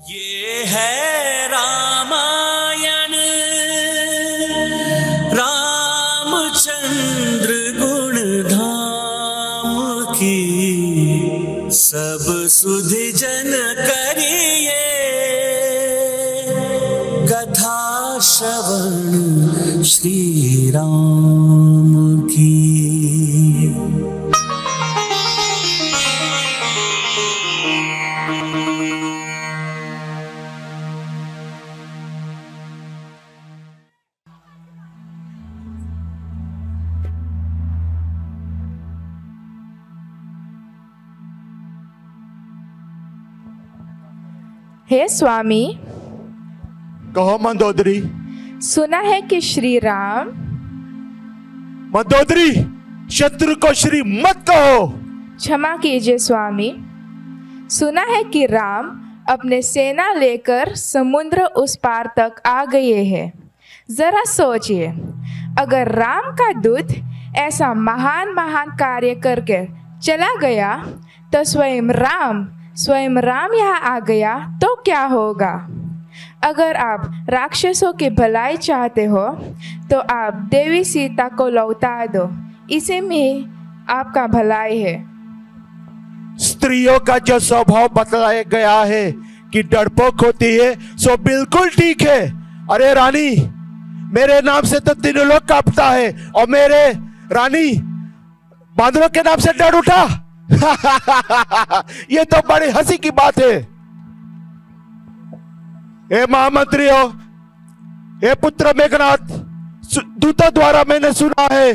ये है रामायण रामचंद्र गुण धाम की, सब सुधि जन करिए कथा श्रवण श्री राम की। हे स्वामी, कहो मंदोदरी। सुना है कि श्री राम। मंदोदरी, शत्रु को श्री मत कहो। क्षमा कीजिए स्वामी। सुना है कि राम अपने सेना लेकर समुद्र उस पार तक आ गए हैं। जरा सोचिए, अगर राम का दूत ऐसा महान महान कार्य करके चला गया तो स्वयं राम यहाँ आ गया तो क्या होगा? अगर आप राक्षसों की भलाई चाहते हो तो आप देवी सीता को लौटा दो, इसी में आपका भलाई है। स्त्रियों का जो स्वभाव बतलाया गया है कि डरपोक होती है, सो बिल्कुल ठीक है। अरे रानी, मेरे नाम से तो तीनों लोग कांपता है और मेरे रानी बांदरों के नाम से डर उठा। ये तो बड़ी हंसी की बात है। हे महामंत्रियों, हे पुत्र मेघनाथ, दूतों द्वारा मैंने सुना है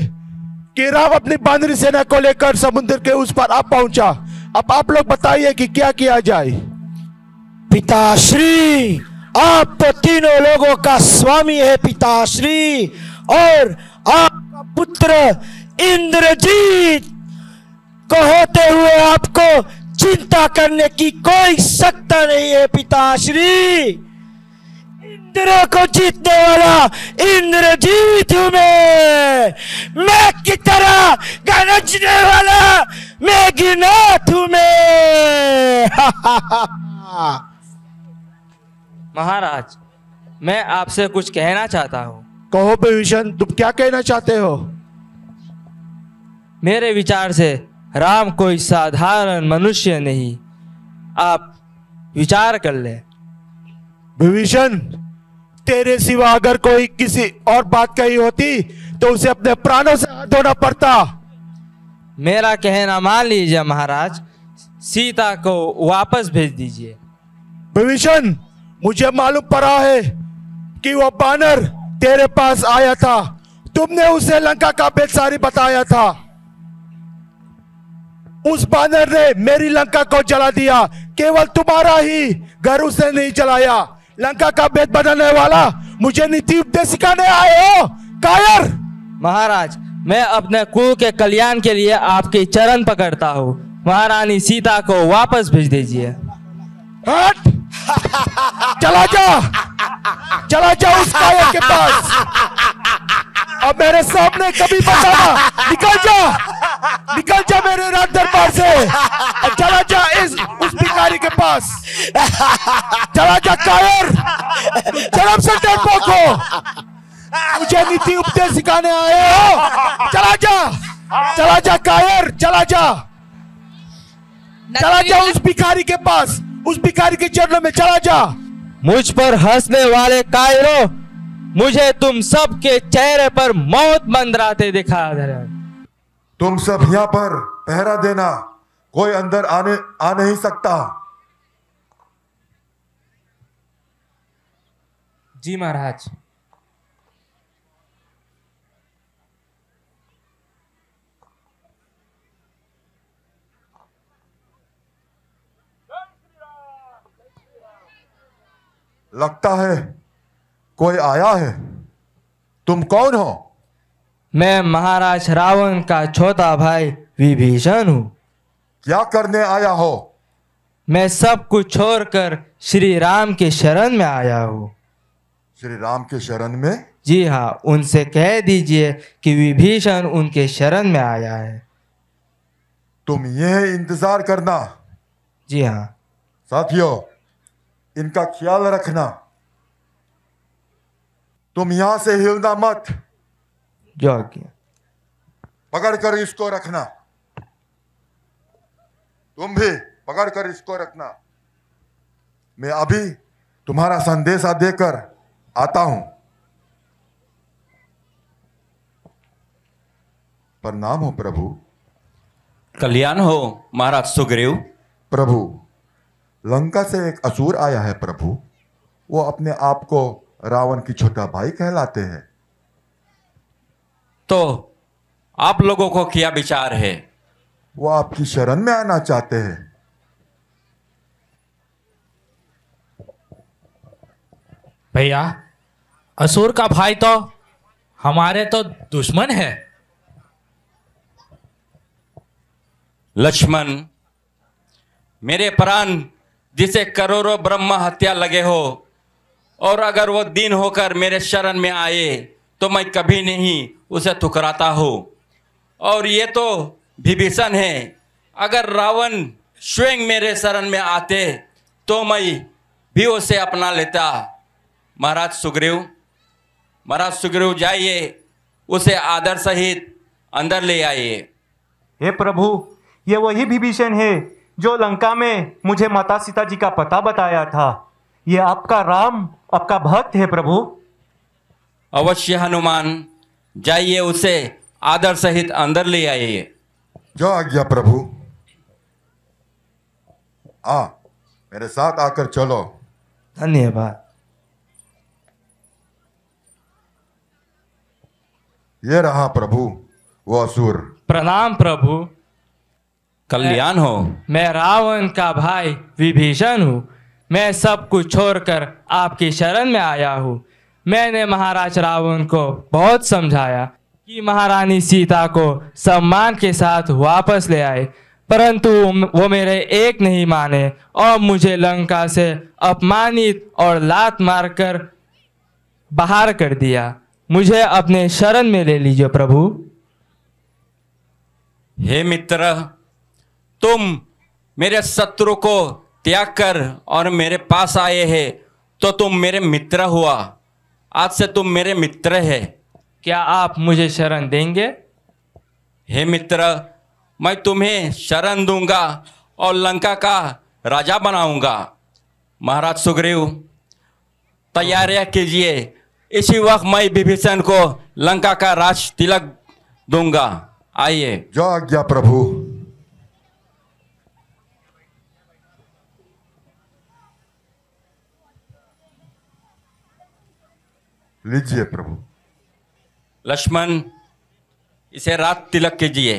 कि राम अपनी बांदरी सेना को लेकर समुद्र के उस पार आप पहुंचा। अब आप लोग बताइए कि क्या किया जाए। पिताश्री, आप तो तीनों लोगों का स्वामी है पिताश्री, और आपका पुत्र इंद्रजीत को होते हुए आपको चिंता करने की कोई सत्ता नहीं है पिताश्री। इंद्र को जीतने वाला इंद्रजीत हूं मैं की तरह गरजने वाला मेघनाथ हूं मैं। महाराज, मैं आपसे कुछ कहना चाहता हूँ। कहो विभीषण, तुम क्या कहना चाहते हो? मेरे विचार से राम कोई साधारण मनुष्य नहीं, आप विचार कर ले। विभीषण, तेरे सिवा अगर कोई किसी और बात कही होती तो उसे अपने प्राणों से हाथ धोना पड़ता। मेरा कहना मान लीजिए महाराज, सीता को वापस भेज दीजिए। विभीषण, मुझे मालूम पड़ा है कि वो बानर तेरे पास आया था, तुमने उसे लंका का भेद सारी बताया था। उस बानर ने मेरी लंका को जला दिया, केवल तुम्हारा ही घर उसने नहीं जलाया। लंका का भेद बनाने वाला मुझे नीति उपदेश सिखाने आए हो, कायर। महाराज, मैं अपने कुल के कल्याण के लिए आपके चरण पकड़ता हूँ। महारानी सीता को वापस भेज दीजिए। हट! चला जा उस कायर के पास, अब मेरे सामने कभी बताना। निकल जा मेरे राज दरबार से, चला जा उस भिखारी के पास। चला जा कायर, जन्म से डरपोक हो, मुझे नीति उपदेश सिखाने आए हो। चला जा कायर, चला जा उस भिखारी के पास, उस भिखारी के चरणों में चला जा। मुझ पर हंसने वाले कायरों, मुझे तुम सब के चेहरे पर मौत मंडराते दिखा दे रहे। तुम सब यहाँ पर पहरा देना, कोई अंदर आ नहीं सकता। जी महाराज। लगता है कोई आया है। तुम कौन हो? मैं महाराज रावण का छोटा भाई विभीषण हूँ। क्या करने आया हो? मैं सब कुछ छोड़कर श्री राम के शरण में आया हूँ। श्री राम के शरण में? जी हाँ, उनसे कह दीजिए कि विभीषण उनके शरण में आया है। तुम यह इंतजार करना। जी हाँ। साथियों, इनका ख्याल रखना। तुम यहां से हिलना मत। जो आज्ञा। पकड़कर इसको रखना। तुम भी पकड़कर इसको रखना। मैं अभी तुम्हारा संदेशा देकर आता हूं। प्रणाम हो प्रभु। कल्याण हो महाराज सुग्रीव। प्रभु, लंका से एक असुर आया है प्रभु। वो अपने आप को रावण की छोटा भाई कहलाते हैं। तो आप लोगों को क्या विचार है? वो आपकी शरण में आना चाहते हैं। भैया, असुर का भाई तो हमारे तो दुश्मन है। लक्ष्मण, मेरे प्राण जिसे करोड़ों ब्रह्म हत्या लगे हो, और अगर वो दीन होकर मेरे शरण में आए तो मैं कभी नहीं उसे ठुकराता हूँ। और ये तो विभीषण है, अगर रावण स्वयं मेरे शरण में आते तो मैं भी उसे अपना लेता। महाराज सुग्रीव जाइए, उसे आदर सहित अंदर ले आइए। हे प्रभु, ये वही विभीषण है जो लंका में मुझे माता सीता जी का पता बताया था। ये आपका राम, आपका भक्त है प्रभु। अवश्य हनुमान, जाइए उसे आदर सहित अंदर ले आइए। जो आज्ञा प्रभु। मेरे साथ आकर चलो। धन्यवाद। ये रहा प्रभु वो असुर। प्रणाम प्रभु। कल्याण हो। मैं रावण का भाई विभीषण हूँ। मैं सब कुछ छोड़कर आपकी शरण में आया हूँ। मैंने महाराज रावण को बहुत समझाया कि महारानी सीता को सम्मान के साथ वापस ले आए, परंतु वो मेरे एक नहीं माने और मुझे लंका से अपमानित और लात मारकर बाहर कर दिया। मुझे अपने शरण में ले लीजिए प्रभु। हे मित्र, तुम मेरे शत्रु को त्याग कर और मेरे पास आए हैं तो तुम मेरे मित्र हुआ। आज से तुम मेरे मित्र है। क्या आप मुझे शरण देंगे? हे मित्र, मैं तुम्हें शरण दूंगा और लंका का राजा बनाऊंगा। महाराज सुग्रीव, तैयारियां कीजिए। इसी वक्त मैं विभीषण को लंका का राज तिलक दूंगा। आइए। जो आज्ञा प्रभु। लीजिए प्रभु। लक्ष्मण, इसे रात तिलक कीजिए।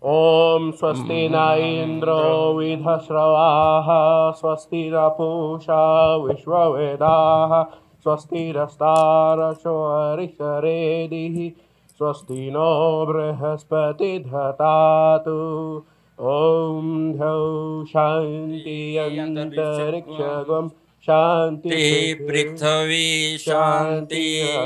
ओम स्वस्ति न इंद्रो विधश्रवाः स्वस्ति न पूषा विश्ववेदाः स्वस्ति नस्तारसो अरिषरेदिः स्वस्ति नो बृहस्पति दधातु। ओम द्यौ शांति अंतरिक्षगम शांति पृथ्वी शांति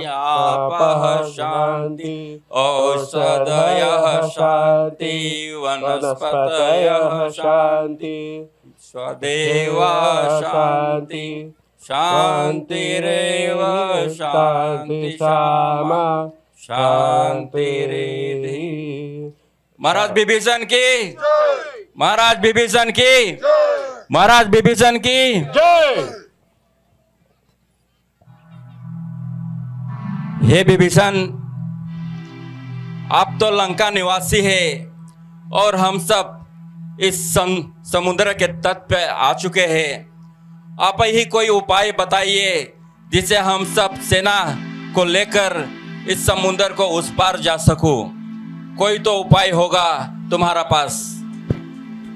आपः शांति औषधयः शांति वनस्पतयः शांति स्वदेव शांति शांतिरेव शांति सामा शांतिरेधि। महाराज विभीषण की, महाराज विभीषण की, महाराज विभीषण की जय। हे विभीषण, आप तो लंका निवासी है और हम सब इस समुद्र के तट पे आ चुके हैं। आप ही कोई उपाय बताइए जिससे हम सब सेना को लेकर इस समुद्र को उस पार जा सकूं। कोई तो उपाय होगा तुम्हारा पास।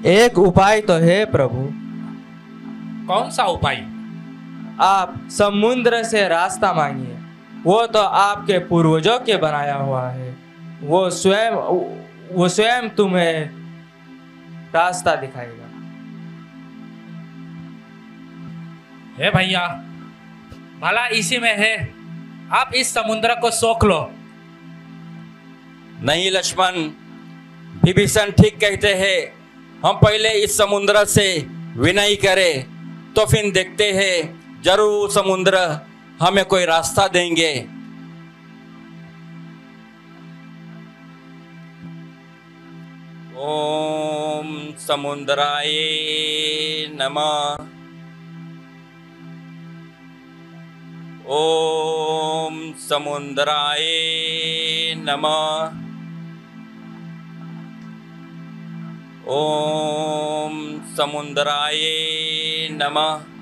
एक उपाय तो है प्रभु। कौन सा उपाय? आप समुद्र से रास्ता मांगिए। वो तो आपके पूर्वजों के बनाया हुआ है। वो स्वयं तुम्हें रास्ता दिखाएगा। हे भैया, भला इसी में है, आप इस समुद्र को सोख लो। नहीं लक्ष्मण, विभीषण ठीक कहते हैं, हम पहले इस समुद्र से विनय करें, तो फिर देखते हैं जरूर समुद्र हमें कोई रास्ता देंगे। ओम समुद्राय नमः। ओम समुद्राय नमः। ओम समुद्राय नमः।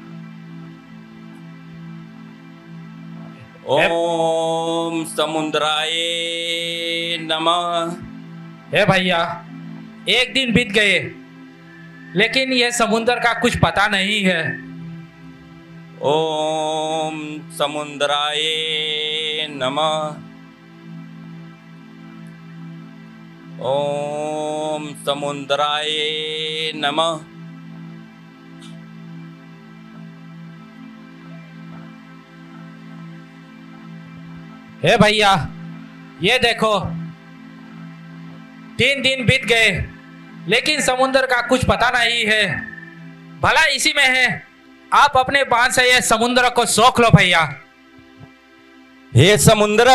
ओम समुद्राय नमः। हे भैया, एक दिन बीत गए, लेकिन ये समुद्र का कुछ पता नहीं है। ओम समुद्राय नमः। ओम समुद्राय नमः। हे भैया, ये देखो, 3 दिन बीत गए, लेकिन समुद्र का कुछ पता नहीं है। भला इसी में है, आप अपने बाण से ये समुद्र को सोख लो भैया। हे समुद्र,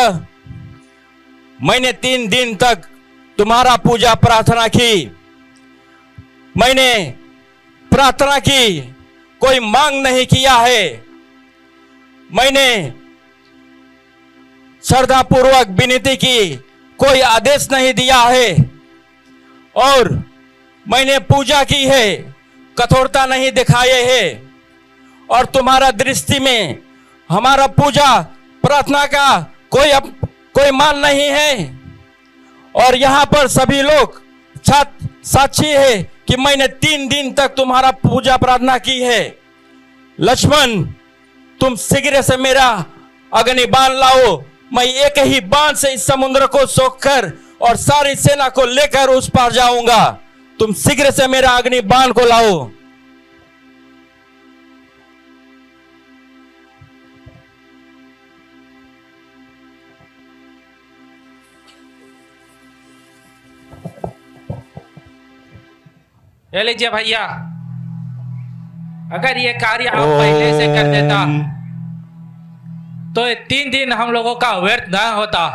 मैंने 3 दिन तक तुम्हारा पूजा प्रार्थना की, मैंने प्रार्थना की, कोई मांग नहीं किया है। मैंने श्रद्धा पूर्वक विनती की, कोई आदेश नहीं दिया है, और मैंने पूजा की है, कठोरता नहीं दिखाए है, और तुम्हारा दृष्टि में हमारा पूजा प्रार्थना का कोई मान नहीं है। और यहाँ पर सभी लोग साक्षी है कि मैंने 3 दिन तक तुम्हारा पूजा प्रार्थना की है। लक्ष्मण, तुम शीघ्र से मेरा अग्नि बाण लाओ, मैं एक ही बाण से इस समुद्र को सोखकर और सारी सेना को लेकर उस पार जाऊंगा। तुम शीघ्र से मेरा अग्नि बाण को लाओ। ले लीजिए भैया, अगर ये कार्य आप पहले से कर देता तो ये 3 दिन हम लोगों का व्यर्थ न होता।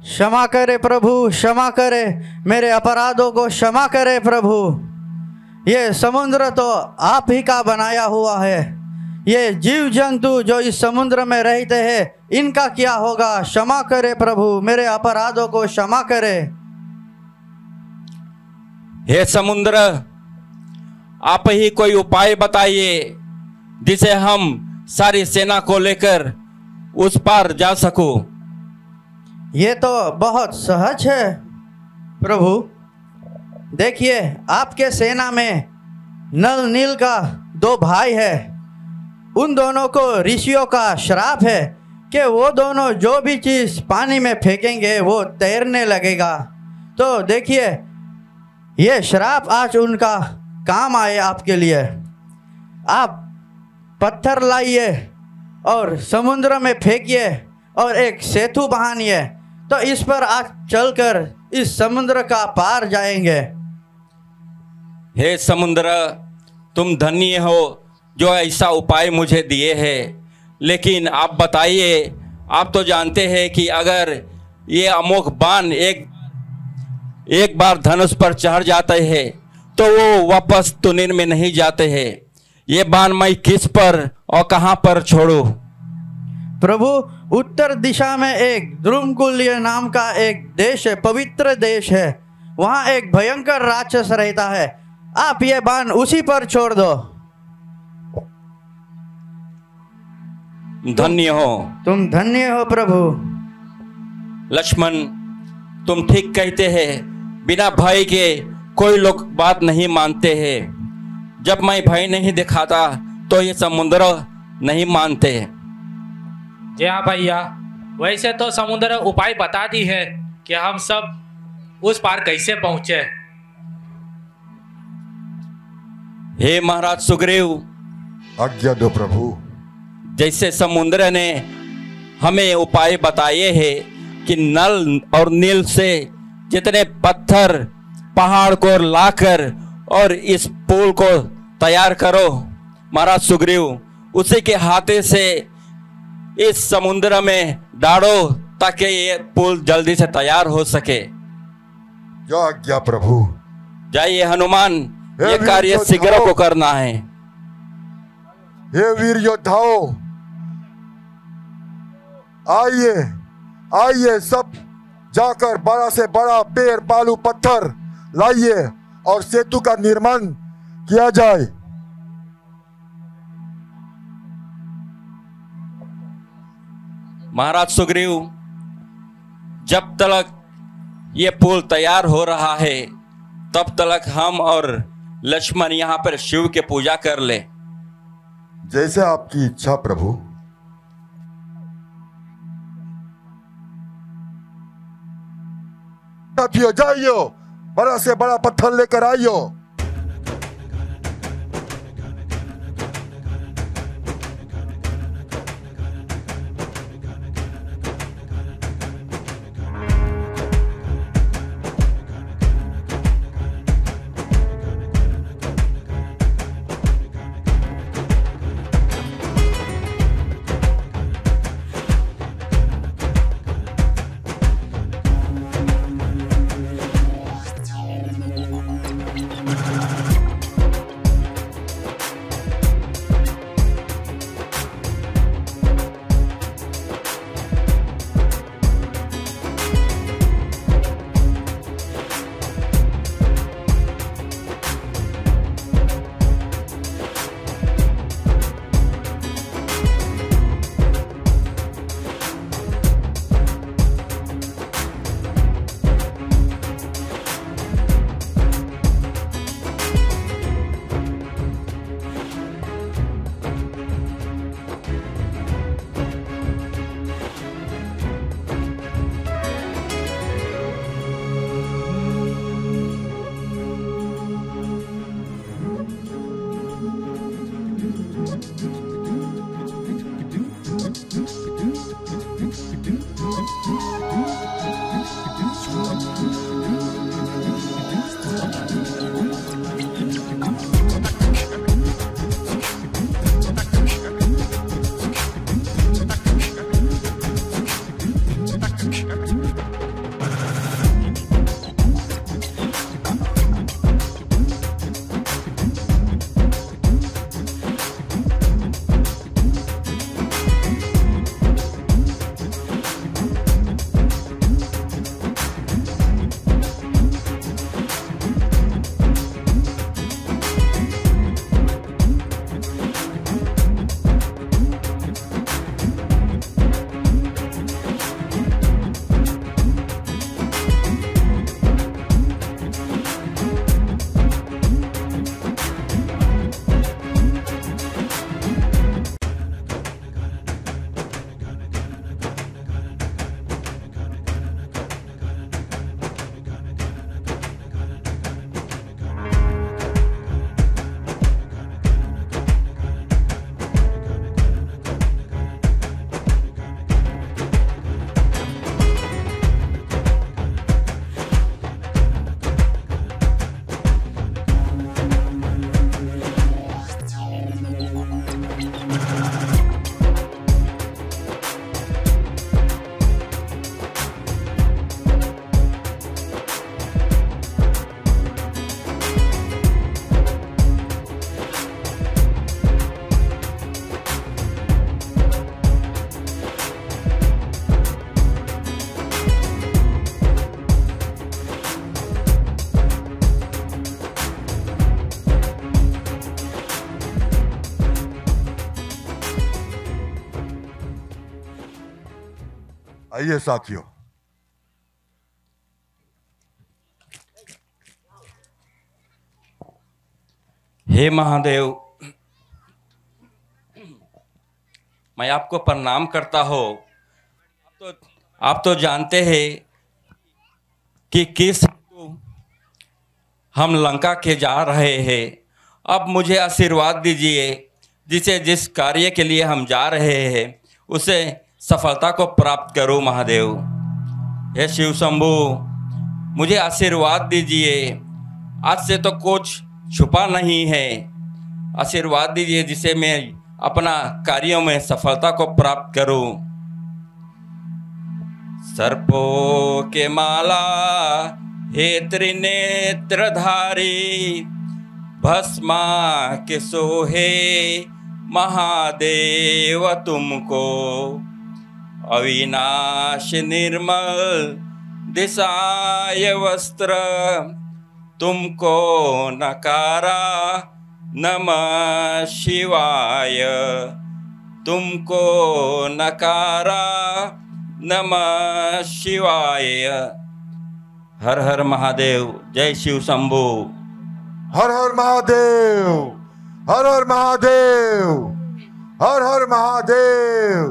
क्षमा करे प्रभु, क्षमा करे, मेरे अपराधों को क्षमा करे प्रभु। ये समुद्र तो आप ही का बनाया हुआ है, ये जीव जंतु जो इस समुद्र में रहते हैं, इनका क्या होगा? क्षमा करे प्रभु, मेरे अपराधों को क्षमा करे। हे समुद्र, आप ही कोई उपाय बताइए जिसे हम सारी सेना को लेकर उस पार जा सको। ये तो बहुत सहज है प्रभु। देखिए, आपके सेना में नल नील का 2 भाई है। उन दोनों को ऋषियों का श्राप है कि वो दोनों जो भी चीज़ पानी में फेंकेंगे वो तैरने लगेगा। तो देखिए, ये श्राप आज उनका काम आए आपके लिए। आप पत्थर लाइए और समुद्र में फेंकिए और एक सेतु बहानिए, तो इस पर आज चलकर इस समुद्र का पार जाएंगे। हे समुद्र, तुम धन्य हो जो ऐसा उपाय मुझे दिए हैं, लेकिन आप बताइए, आप तो जानते हैं कि अगर ये अमोघ बाण एक बार धनुष पर चढ़ जाते हैं तो वो वापस तुनीर में नहीं जाते हैं। ये बाण मैं किस पर और कहां पर छोड़ूं? प्रभु, उत्तर दिशा में एक द्रुमकुल्य नाम का एक देश है, पवित्र देश है। वहाँ एक भयंकर राक्षस रहता है। आप ये बाण उसी पर छोड़ दो। धन्य हो, तुम धन्य हो प्रभु। लक्ष्मण, तुम ठीक कहते हैं, बिना भय के कोई लोग बात नहीं मानते हैं। जब मैं भय नहीं दिखाता तो ये समुद्र नहीं मानते। जी हाँ भैया, वैसे तो समुद्र उपाय बताती है कि हम सब उस पार कैसे पहुंचे। हे महाराज सुग्रीव, आज्ञा दो प्रभु। जैसे समुद्र ने हमें उपाय बताए हैं कि नल और नील से जितने पत्थर पहाड़ को लाकर और इस पुल को तैयार करो महाराज सुग्रीव, उसी के हाथे से इस समुद्र में डालो ताकि ये पुल जल्दी से तैयार हो सके। जो आज्ञा प्रभु। जाइए हनुमान, ये कार्य शीघ्र को करना है। हे वीर योद्धाओं, आइए आइए, सब जाकर बड़ा से बड़ा पेड़ बालू पत्थर लाइए और सेतु का निर्माण किया जाए। महाराज सुग्रीव, जब तक ये पुल तैयार हो रहा है तब तक हम और लक्ष्मण यहाँ पर शिव की पूजा कर ले। जैसे आपकी इच्छा प्रभु। साथियों जाइयो, बड़ा से बड़ा पत्थर लेकर आइयो। आइए साथियों, हे महादेव, मैं आपको प्रणाम करता हूँ। आप तो जानते हैं कि किस हम लंका के जा रहे हैं। अब मुझे आशीर्वाद दीजिए, जिसे जिस कार्य के लिए हम जा रहे हैं उसे सफलता को प्राप्त करूं महादेव। हे शिव शंभु, मुझे आशीर्वाद दीजिए। आज से तो कुछ छुपा नहीं है। आशीर्वाद दीजिए जिसे मैं अपना कार्यों में सफलता को प्राप्त करूं। सर्पों के माला हे त्रिनेत्रधारी, भस्मा के सोहे महादेव तुमको। अविनाश निर्मल दिशाय वस्त्र, तुमको नकारा नमः शिवाय। तुमको नकारा नमः शिवाय। हर हर महादेव। जय शिव शंभु। हर हर महादेव, हर हर महादेव, हर हर महादेव।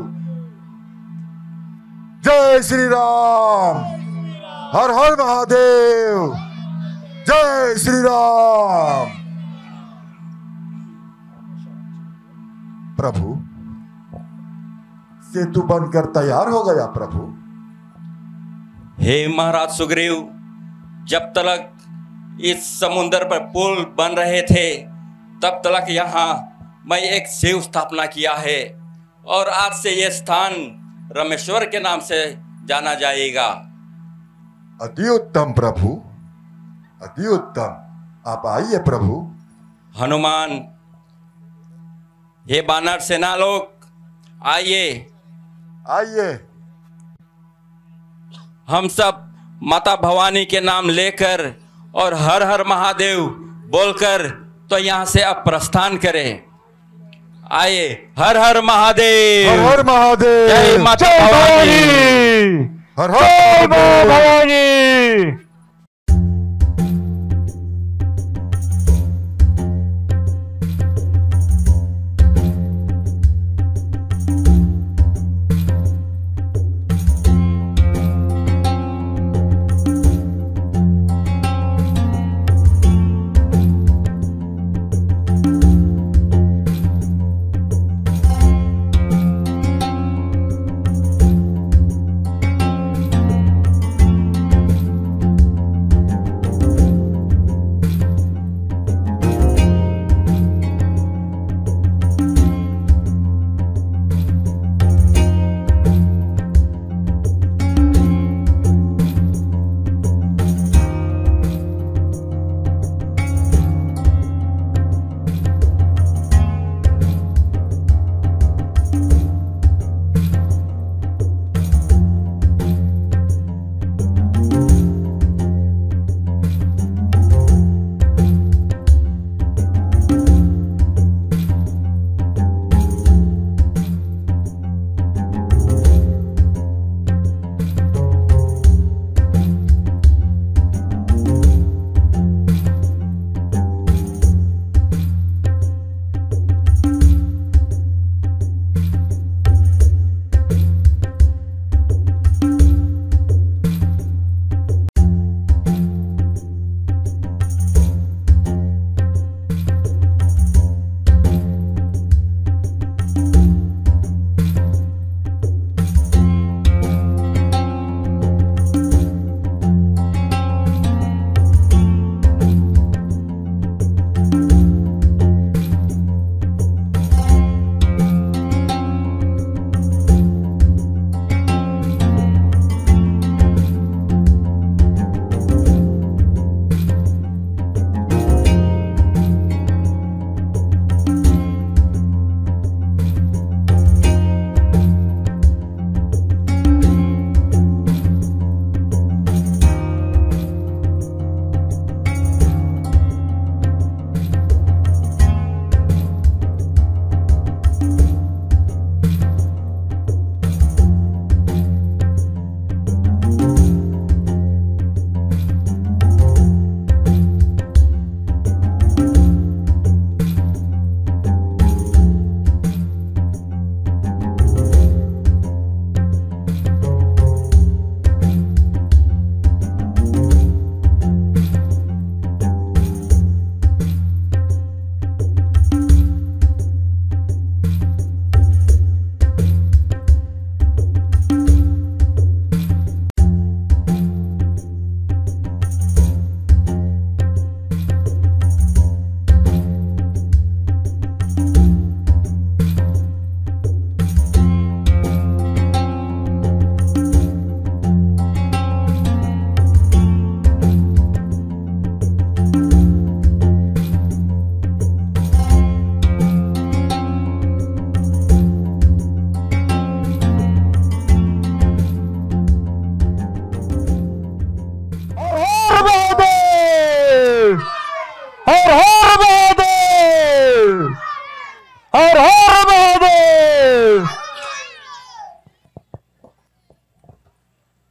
जय श्री राम। हर हर महादेव। जय श्री राम। प्रभु, सेतु बनकर तैयार हो गया प्रभु। हे महाराज सुग्रीव, जब तक इस समुद्र पर पुल बन रहे थे तब तक यहाँ मैं एक शिव स्थापना किया है, और आज से यह स्थान रामेश्वर के नाम से जाना जाएगा। अति उत्तम प्रभु, अति उत्तम। आप आइए प्रभु। हनुमान, हे बानर सेना लोग, आइए आइए। हम सब माता भवानी के नाम लेकर और हर हर महादेव बोलकर तो यहाँ से अब प्रस्थान करें। आइए। हर हर महादेव। हर हर महादेव। जय माता भवानी। हर हर भवानी।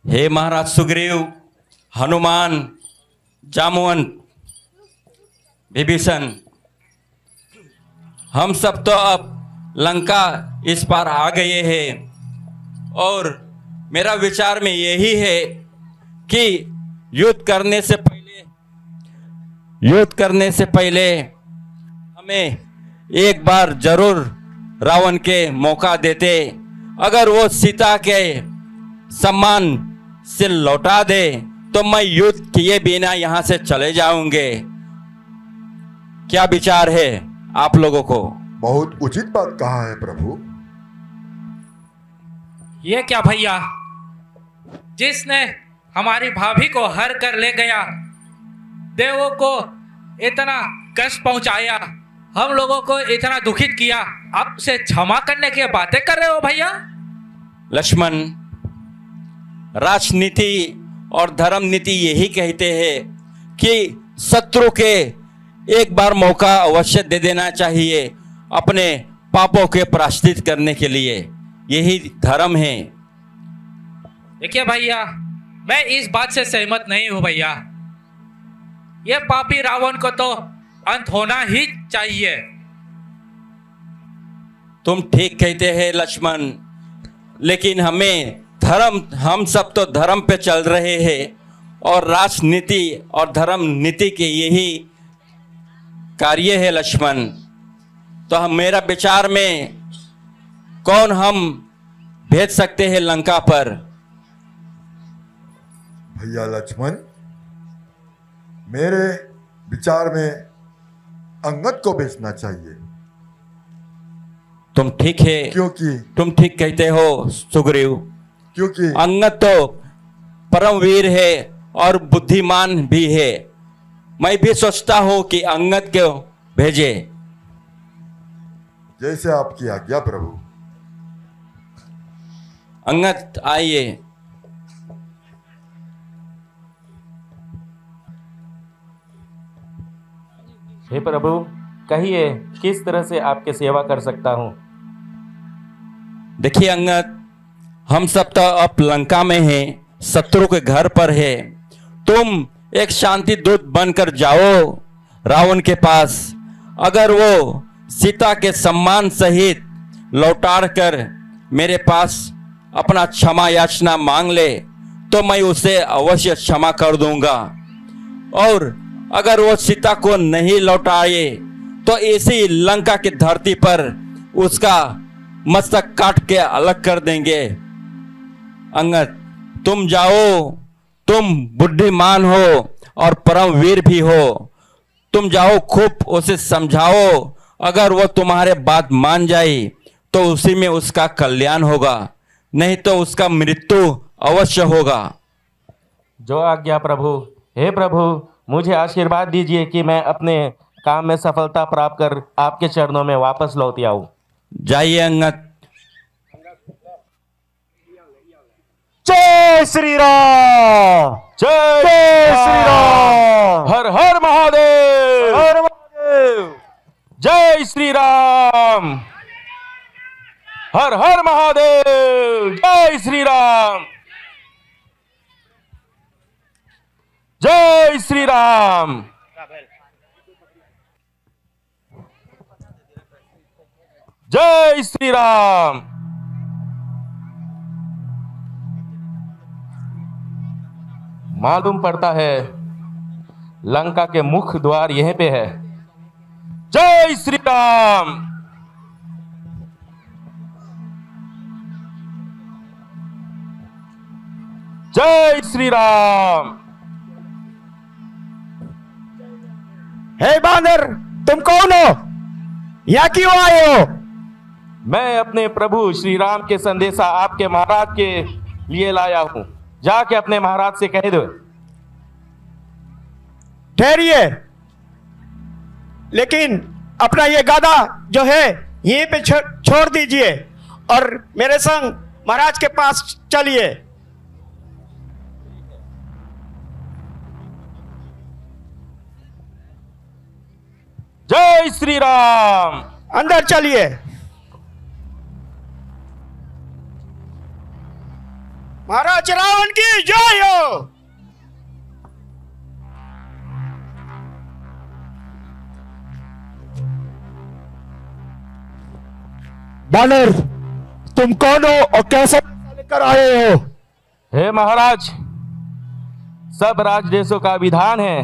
हे महाराज सुग्रीव, हनुमान, जामवंत, विभीषण, हम सब तो अब लंका इस पार आ गए हैं और मेरा विचार में यही है कि युद्ध करने से पहले हमें एक बार जरूर रावण के मौका देते। अगर वो सीता के सम्मान से लौटा दे तो मैं युद्ध किए बिना यहां से चले जाऊंगे। क्या विचार है आप लोगों को? बहुत उचित बात कहा है प्रभु। ये क्या भैया, जिसने हमारी भाभी को हर कर ले गया, देवों को इतना कष्ट पहुंचाया, हम लोगों को इतना दुखित किया, अब से क्षमा करने की बातें कर रहे हो भैया? लक्ष्मण, राजनीति और धर्म नीति यही कहते हैं कि शत्रु के एक बार मौका अवश्य दे देना चाहिए अपने पापों के प्रायश्चित करने के लिए। यही धर्म है। देखिए भैया, मैं इस बात से सहमत नहीं हूं भैया। ये पापी रावण को तो अंत होना ही चाहिए। तुम ठीक कहते हैं लक्ष्मण, लेकिन हम सब तो धर्म पे चल रहे हैं और राजनीति और धर्म नीति के यही कार्य है लक्ष्मण। तो मेरा विचार में कौन हम भेज सकते हैं लंका पर? भैया लक्ष्मण, मेरे विचार में अंगद को भेजना चाहिए। तुम ठीक कहते हो सुग्रीव, क्योंकि अंगद तो परमवीर है और बुद्धिमान भी है। मैं भी सोचता हूं कि अंगद को भेजे। जैसे आपकी आज्ञा प्रभु। अंगद आइए। हे प्रभु, कहिए किस तरह से आपकी सेवा कर सकता हूं? देखिए अंगद, हम सब तो अब लंका में हैं, शत्रु के घर पर है। तुम एक शांति दूत बनकर जाओ रावण के पास। अगर वो सीता के सम्मान सहित लौटाड़ कर मेरे पास अपना क्षमा याचना मांग ले तो मैं उसे अवश्य क्षमा कर दूंगा। और अगर वो सीता को नहीं लौटाए तो इसी लंका की धरती पर उसका मस्तक काट के अलग कर देंगे। अंगद, तुम जाओ, तुम बुद्धिमान हो और परमवीर भी हो। तुम जाओ, खूब उसे समझाओ। अगर वो तुम्हारे बात मान जाए तो उसी में उसका कल्याण होगा, नहीं तो उसका मृत्यु अवश्य होगा। जो आज्ञा प्रभु। हे प्रभु, मुझे आशीर्वाद दीजिए कि मैं अपने काम में सफलता प्राप्त कर आपके चरणों में वापस लौट आऊं। जाइए अंगद। जय श्री राम, जय श्री राम, हर हर महादेव, हर महादेव, जय श्री राम, हर हर महादेव, जय श्री राम, जय श्री राम, जय श्री राम। मालूम पड़ता है लंका के मुख्य द्वार यहीं पे है। जय श्री राम, जय श्री राम। हे बानर, तुम कौन हो? यहाँ क्यों आए हो? मैं अपने प्रभु श्री राम के संदेशा आपके महाराज के लिए लाया हूं। जाके अपने महाराज से कह दो। ठहरिए, लेकिन अपना ये गाधा जो है यहीं पे छोड़ दीजिए और मेरे संग महाराज के पास चलिए। जय श्री राम। अंदर चलिए। महाराज रावण की जय हो। बानर, तुम कौन हो और कैसे लेकर आए हो? हे महाराज, सब राज देशों का विधान है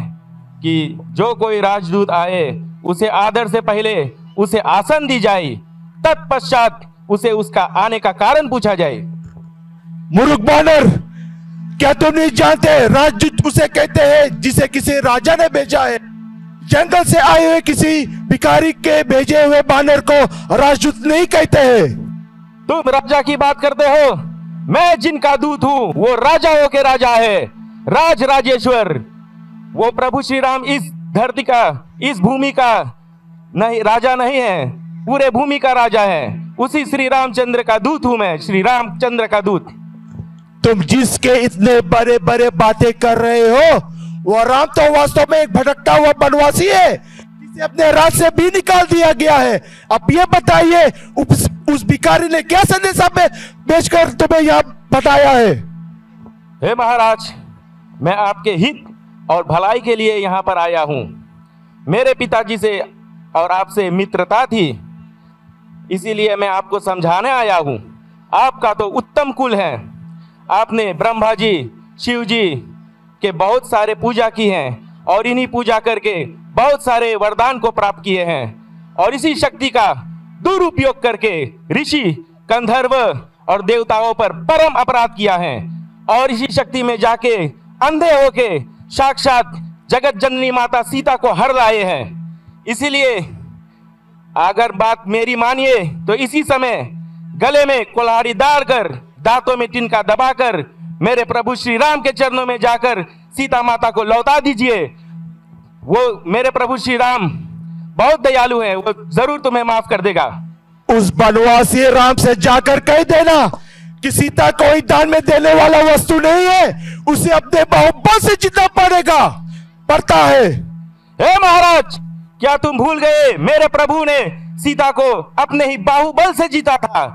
कि जो कोई राजदूत आए उसे आदर से पहले उसे आसन दी जाए, तत्पश्चात उसे उसका आने का कारण पूछा जाए। मूर्ख बानर, क्या तुम नहीं जानते राजदूत उसे कहते हैं जिसे किसी राजा ने भेजा है? जंगल से आए हुए किसी भिखारी के भेजे हुए बानर को राजदूत नहीं कहते हैं। तुम राजा की बात करते हो? मैं जिनका दूत हूँ वो राजाओं के राजा है, राज राजेश्वर। वो प्रभु श्री राम इस धरती का, इस भूमि का नहीं राजा नहीं है, पूरे भूमि का राजा है। उसी श्री रामचंद्र का दूत हूँ मैं, श्री रामचंद्र का दूत। तुम जिसके इतने बड़े बड़े बातें कर रहे हो वो राम तो वास्तव में एक भटकता हुआ बनवासी है जिसे अपने राज से भी निकाल दिया गया है। अब ये बताइए उस भिखारी ने क्या संदेशा में भेजकर तुम्हें यहाँ बताया है? हे महाराज, मैं आपके हित और भलाई के लिए यहाँ पर आया हूँ। मेरे पिताजी से और आपसे मित्रता थी, इसीलिए मैं आपको समझाने आया हूँ। आपका तो उत्तम कुल है। आपने ब्रह्मा जी, शिव जी के बहुत सारे पूजा की हैं और इन्हीं पूजा करके बहुत सारे वरदान को प्राप्त किए हैं और इसी शक्ति का दुरुपयोग करके ऋषि, गंधर्व और देवताओं पर परम अपराध किया है और इसी शक्ति में जाके अंधे होके साक्षात जगत जननी माता सीता को हर लाए हैं। इसीलिए अगर बात मेरी मानिए तो इसी समय गले में कुल्हाड़ी डालकर, दांतों में तिनका दबाकर मेरे प्रभु श्री राम के चरणों में जाकर सीता माता को लौटा दीजिए। वो मेरे प्रभु श्री राम बहुत दयालु हैं, वो जरूर तुम्हें माफ कर देगा। उस बनवासी राम से जाकर कह देना कि सीता कोई दान में देने वाला वस्तु नहीं है, उसे अपने बाहुबल से जीतना पड़ता है। हे महाराज, क्या तुम भूल गए मेरे प्रभु ने सीता को अपने ही बाहुबल से जीता था?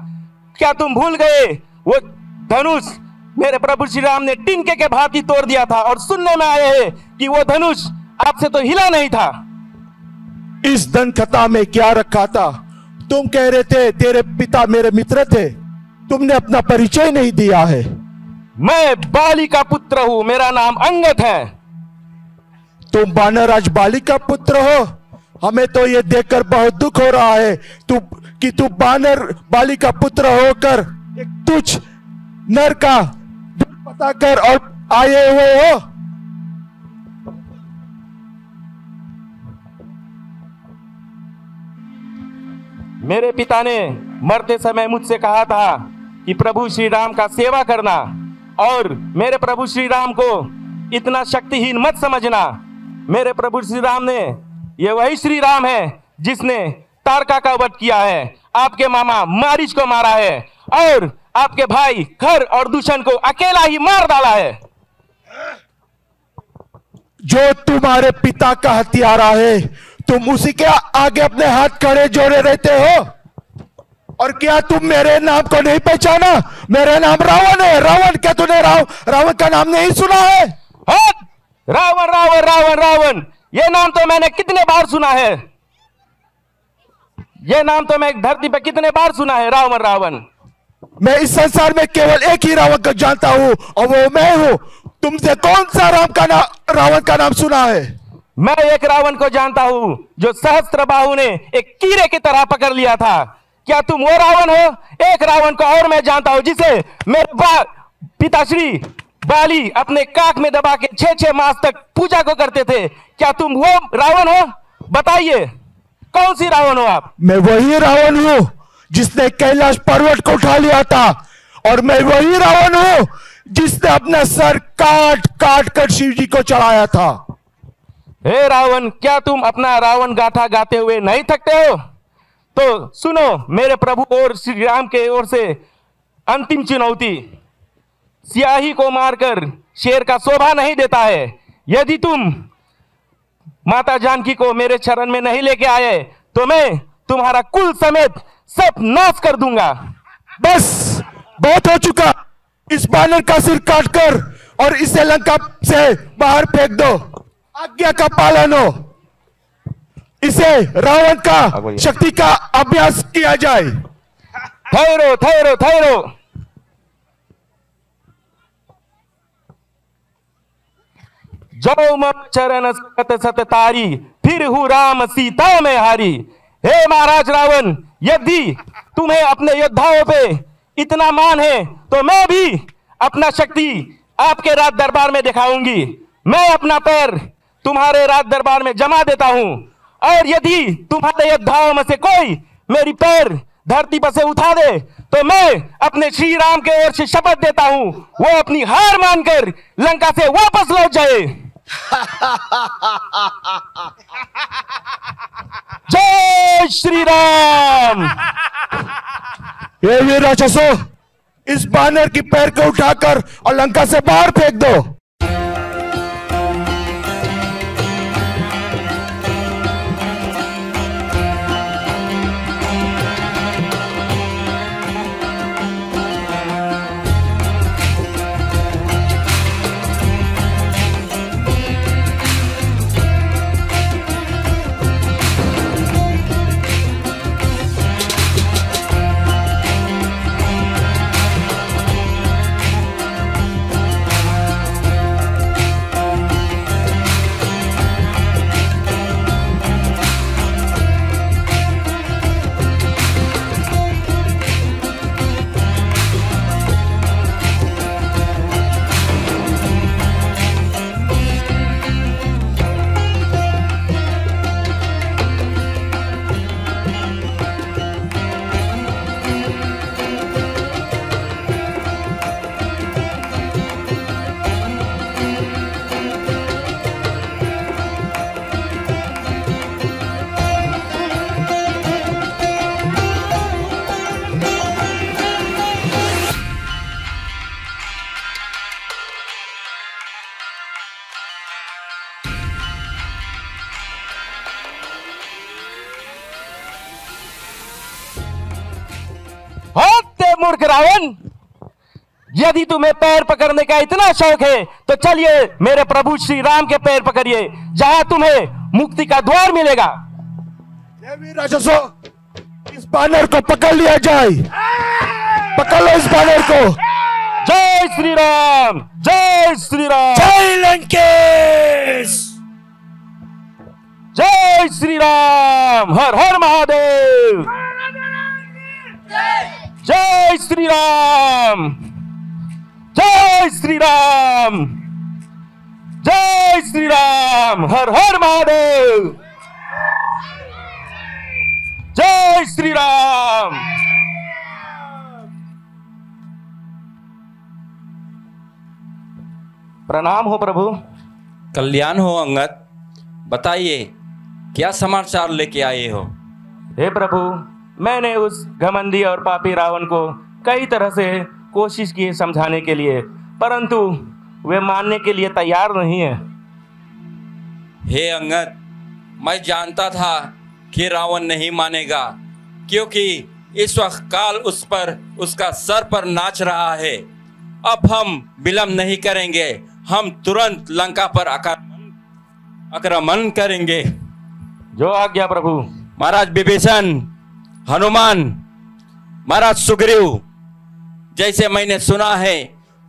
क्या तुम भूल गए वो धनुष मेरे प्रभु श्री राम ने टिनके के भांति तोड़ दिया था और सुनने में आया है कि वो धनुष आपसे तो हिला नहीं था। इस धन कथा में क्या रखा था? तुम कह रहे थे तेरे पिता मेरे मित्र थे, तुमने अपना परिचय नहीं दिया है। मैं बाली का पुत्र हूँ, मेरा नाम अंगद है। तुम बानरराज बाली का पुत्र हो? हमें तो ये देखकर बहुत दुख हो रहा है कि तू बानर बाली का पुत्र होकर एक तुच्छ नर का पता कर और आए हुए हो। मेरे पिता ने मरते समय मुझसे कहा था कि प्रभु श्री राम का सेवा करना और मेरे प्रभु श्री राम को इतना शक्तिहीन मत समझना। मेरे प्रभु श्री राम ने, ये वही श्री राम है जिसने तारका का वध किया है, आपके मामा मारीच को मारा है और आपके भाई खर और दूषण को अकेला ही मार डाला है। जो तुम्हारे पिता का हत्यारा है, तुम उसी के आगे अपने हाथ खड़े जोड़े रहते हो। और क्या तुम मेरे नाम को नहीं पहचाना? मेरा नाम रावण है। रावण, क्या तूने रावण का नाम नहीं सुना है? रावण रावण रावण रावण, ये नाम तो मैंने कितने बार सुना है। ये नाम तो मैं धरती पे कितने बार सुना है, रावण रावण। मैं इस संसार में केवल एक ही रावण को जानता हूँ और वो मैं हूँ। तुमसे कौन सा रावण का नाम सुना है? मैं एक रावण को जानता हूँ जो सहस्त्रबाहु ने एक कीड़े की तरह पकड़ लिया था। क्या तुम वो रावण हो? एक रावण को और मैं जानता हूँ जिसे मेरे पिताश्री बाली अपने काख में दबा के 6-6 मास तक पूजा को करते थे। क्या तुम वो रावण हो? बताइए, कौन सी रावण हो आप? मैं वही रावण हूँ जिसने कैलाश पर्वत को उठा लिया था और मैं वही रावण हूँ जिसने अपना सर काट काट कर शिव जी को चढ़ाया था। हे रावण, क्या तुम अपना रावण गाथा गाते हुए नहीं थकते हो? तो सुनो मेरे प्रभु और श्री राम के ओर से अंतिम चुनौती। सियाही को मारकर शेर का शोभा नहीं देता है। यदि तुम माता जानकी को मेरे चरण में नहीं लेके आए तो मैं तुम्हारा कुल समेत सब नाश कर दूंगा। बस बहुत हो चुका। इस बानर का सिर काटकर और इसे लंका से बाहर फेंक दो। आज्ञा का पालन हो। इसे रावण का शक्ति का अभ्यास किया जाए। ठहरो ठहरो ठहरो। जो मम चरण सत सत तारी, फिर हूँ राम सीता में हारी। हे महाराज रावण, यदि तुम्हें अपने योद्धाओं पे इतना मान है तो मैं भी अपना शक्ति आपके राज दरबार में दिखाऊंगी। मैं अपना पैर तुम्हारे राज दरबार में जमा देता हूं, और यदि तुम्हारे योद्धाओं में से कोई मेरी पैर धरती पर से उठा दे तो मैं अपने श्री राम के ओर से शपथ देता हूं, वो अपनी हार मानकर लंका से वापस लौट जाए। जय श्री राम। ये वीर राक्षसों, इस बानर की पैर को उठाकर और लंका से बाहर फेंक दो। मूर्ख रावण, यदि तुम्हें पैर पकड़ने का इतना शौक है तो चलिए मेरे प्रभु श्री राम के पैर पकड़िए, जहां तुम्हें मुक्ति का द्वार मिलेगा। राक्षसों, इस बानर को पकड़ लिया जाए। पकड़ लो इस बानर को। जय श्री राम, जय श्री राम, जय लंकेश, जय श्री राम। हर हर महादेव। जय श्री राम, जय श्री राम, जय श्री राम। हर हर महादेव। जय श्री राम। प्रणाम हो प्रभु। कल्याण हो अंगद। बताइए क्या समाचार लेके आए हो? हे प्रभु, मैंने उस घमंडी और पापी रावण को कई तरह से कोशिश की समझाने के लिए, परंतु वे मानने के लिए तैयार नहीं है। हे अंगद, मैं जानता था कि रावण नहीं मानेगा, क्योंकि इस वक्त काल उस पर उसका सर पर नाच रहा है। अब हम विलंब नहीं करेंगे, हम तुरंत लंका पर आक्रमण करेंगे। जो आज्ञा प्रभु। महाराज विभीषण, हनुमान, महाराज सुग्रीव, जैसे मैंने सुना है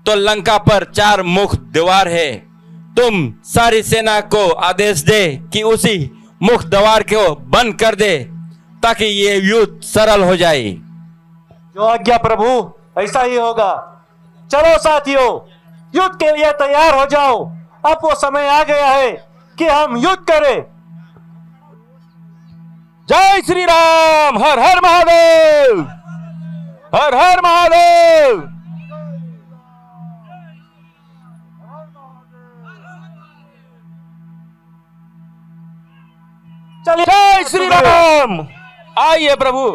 तो लंका पर 4 मुख द्वार है। तुम सारी सेना को आदेश दे कि उसी मुख द्वार को बंद कर दे, ताकि ये युद्ध सरल हो जाए। जो आज्ञा प्रभु, ऐसा ही होगा। चलो साथियों, युद्ध के लिए तैयार हो जाओ। अब वो समय आ गया है कि हम युद्ध करें। जय श्री राम। हर हर महादेव, हर हर महादेव। चलिए। जय श्री राम। आइए प्रभु।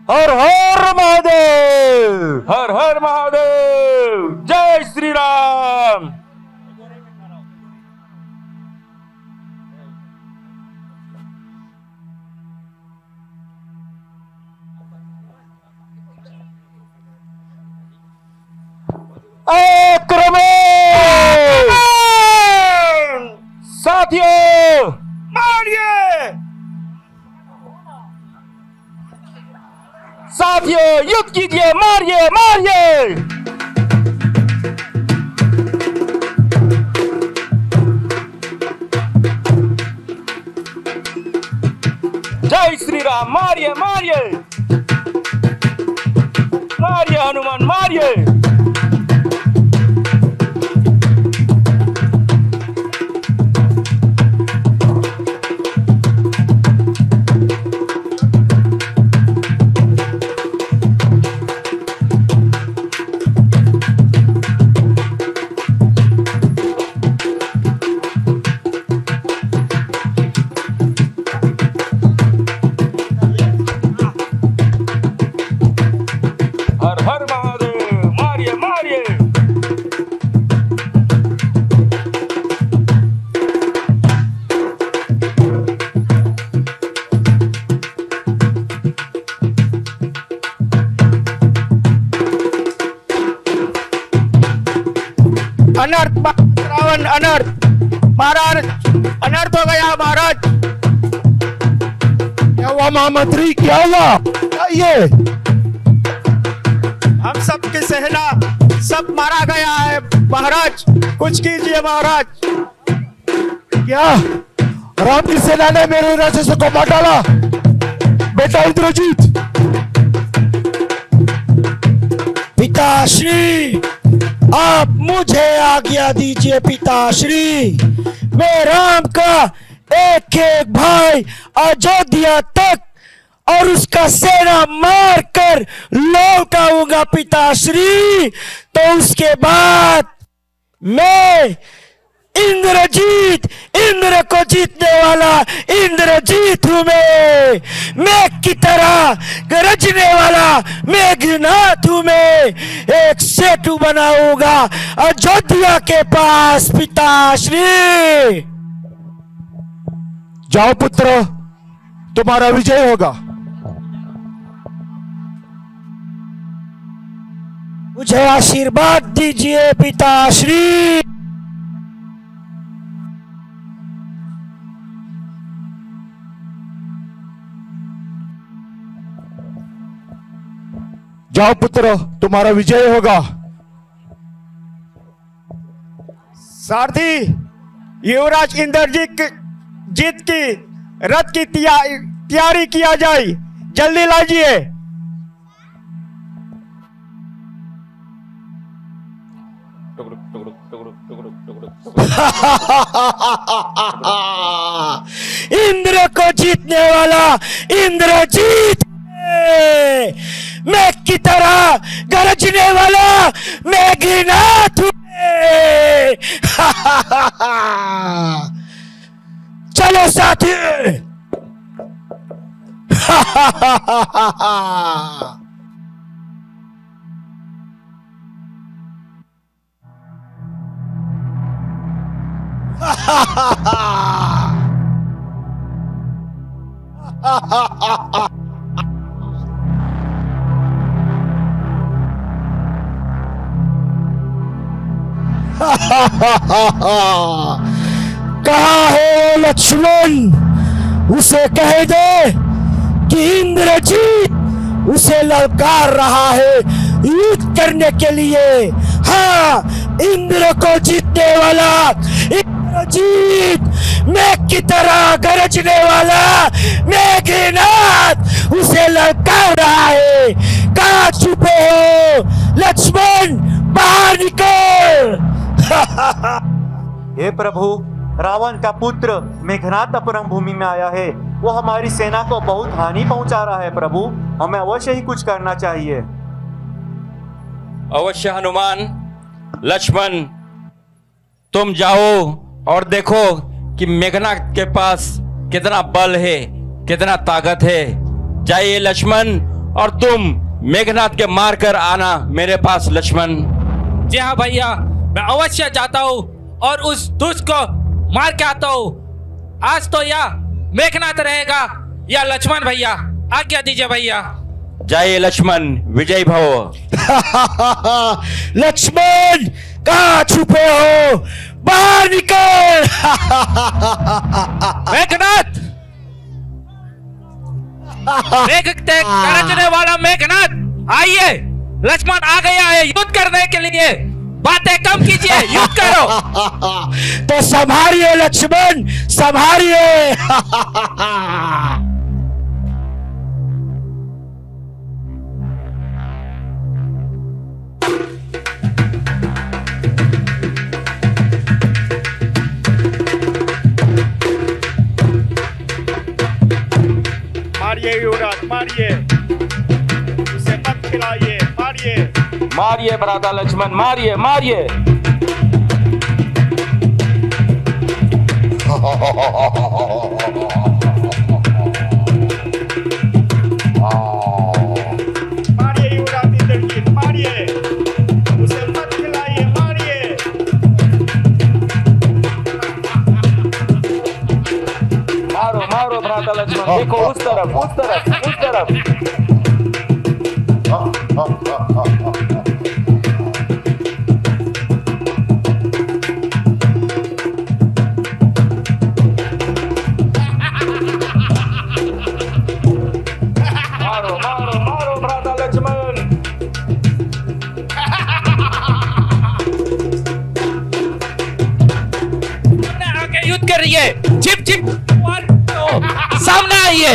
हर हर महादेव, हर हर महादेव। जय श्री राम। साथियों युद्ध कीजिए, मारिए मारिए। जय श्री राम, मारिए मारिए मारिए हनुमान मारिए। हर हर महादेव, मारिए मारिए। अनर्थ रावण, अनर्थ महाराज, अनर्थ हो गया महाराज। क्या हुआ महामंत्री, क्या हुआ? क्या ये हम सबकी सेना सब मारा गया है महाराज, कुछ कीजिए महाराज। क्या राम की सेना ने मेरे राक्षसों को मार डाला? बेटा इंद्रजीत। पिताश्री आप मुझे आज्ञा दीजिए पिताश्री, मैं राम का एक एक भाई अयोध्या तक और उसका सेना मार कर लौट आऊंगा पिताश्री। तो उसके बाद मैं इंद्रजीत, इंद्र को जीतने वाला इंद्रजीत हूं मैं की तरह गरजने वाला मेघनाथ हूं मैं। एक सेतु बनाऊंगा अयोध्या के पास पिताश्री। जाओ पुत्र, तुम्हारा विजय होगा। मुझे आशीर्वाद दीजिए पिताश्री। जाओ पुत्र, तुम्हारा विजय होगा। सारथी, युवराज इंद्रजीत की रथ की तैयारी किया जाए, जल्दी लाजिए। इंद्र को जीतने वाला इंद्रजीत, मैं की तरह गरजने वाला मेघनाथ हूं। चलो साथी। कहाँ है लक्ष्मण? उसे कह दे कि इंद्रजीत उसे ललकार रहा है युद्ध करने के लिए। हाँ, इंद्र को जीतने वाला इंद्रजीत, मेघ की तरह गरजने वाला मेघनाथ उसे ललकार रहा है। कहाँ छुपे हो लक्ष्मण, बाहर निकल। हे प्रभु, रावण का पुत्र मेघनाथ अपरम भूमि में आया है। वो हमारी सेना को बहुत हानि पहुंचा रहा है प्रभु, हमें अवश्य ही कुछ करना चाहिए। अवश्य हनुमान, लक्ष्मण, तुम जाओ और देखो कि मेघनाथ के पास कितना बल है, कितना ताकत है। जाइए लक्ष्मण, और तुम मेघनाथ के मार कर आना मेरे पास लक्ष्मण। जी हाँ भैया, मैं अवश्य जाता हूँ और उस दुष्ट को मार के आता हूँ। आज तो या मेघनाथ रहेगा या लक्ष्मण। भैया आज्ञा दीजिए भैया। जाइए लक्ष्मण, विजय भव। लक्ष्मण, कहाँ छुपे हो? बाहर निकल। मेघनाथ, मेघ गरजने वाला मेघनाथ, आइए, लक्ष्मण आ गया है युद्ध करने के लिए। बातें कम कीजिए, युद्ध करो। तो संभालिए लक्ष्मण, संभालिए। मारिए युवराज, मारिए, उसे मत खिलाइए, मारिए। मारिए भ्राता लक्ष्मण, मारिए मारिए। मारिए युवराज इंद्रजीत, मारिए, उसे मत खिलाइए, मारिए। मारो मारो भ्राता लक्ष्मण, देखो उस तरफ, उस तरफ, उस तरफ। मारो मारो मारो भ्राता लक्ष्मण। आके युद्ध करिए, चिप चिप सामने आइए।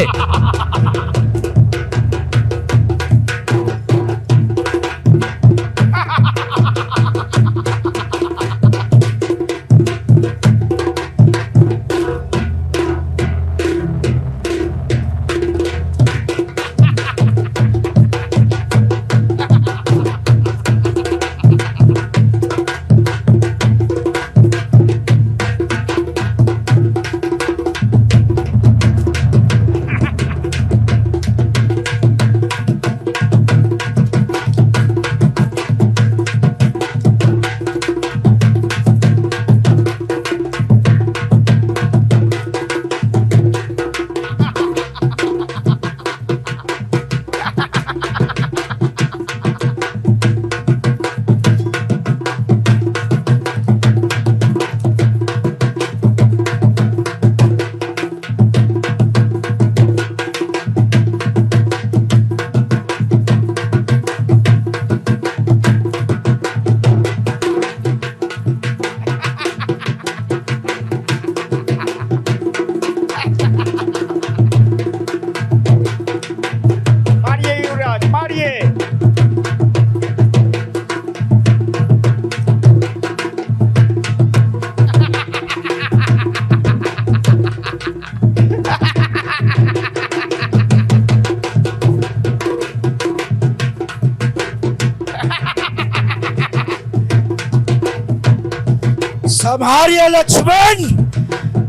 संभालिए लक्ष्मण,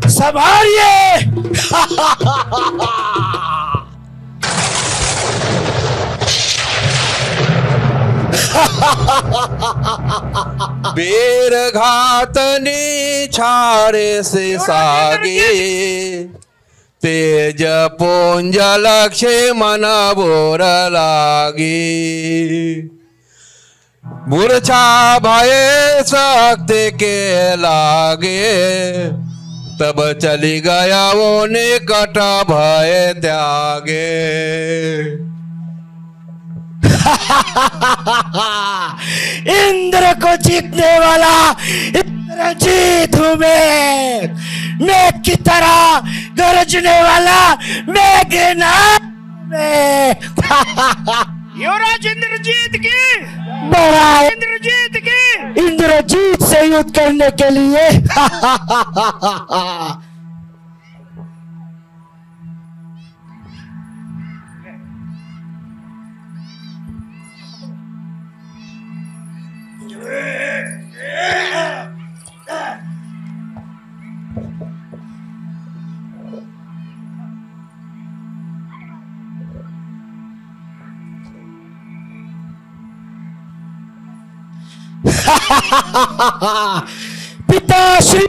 संभालिए। बेर घातनी छाड़े से सागे, तेज पुंज लक्ष्य मन बोर लागे। मूर्छा भय शक्ति के लागे, तब चली गया वो निकट भय त्यागे। इंद्र को जीतने वाला इंद्रजीत हूँ मैं, मेघ की तरह गरजने वाला मेघनाथ में। युवराज इंद्रजीत की, बड़ा इंद्रजीत की, इंद्रजीत से युद्ध करने के लिए। पिताश्री,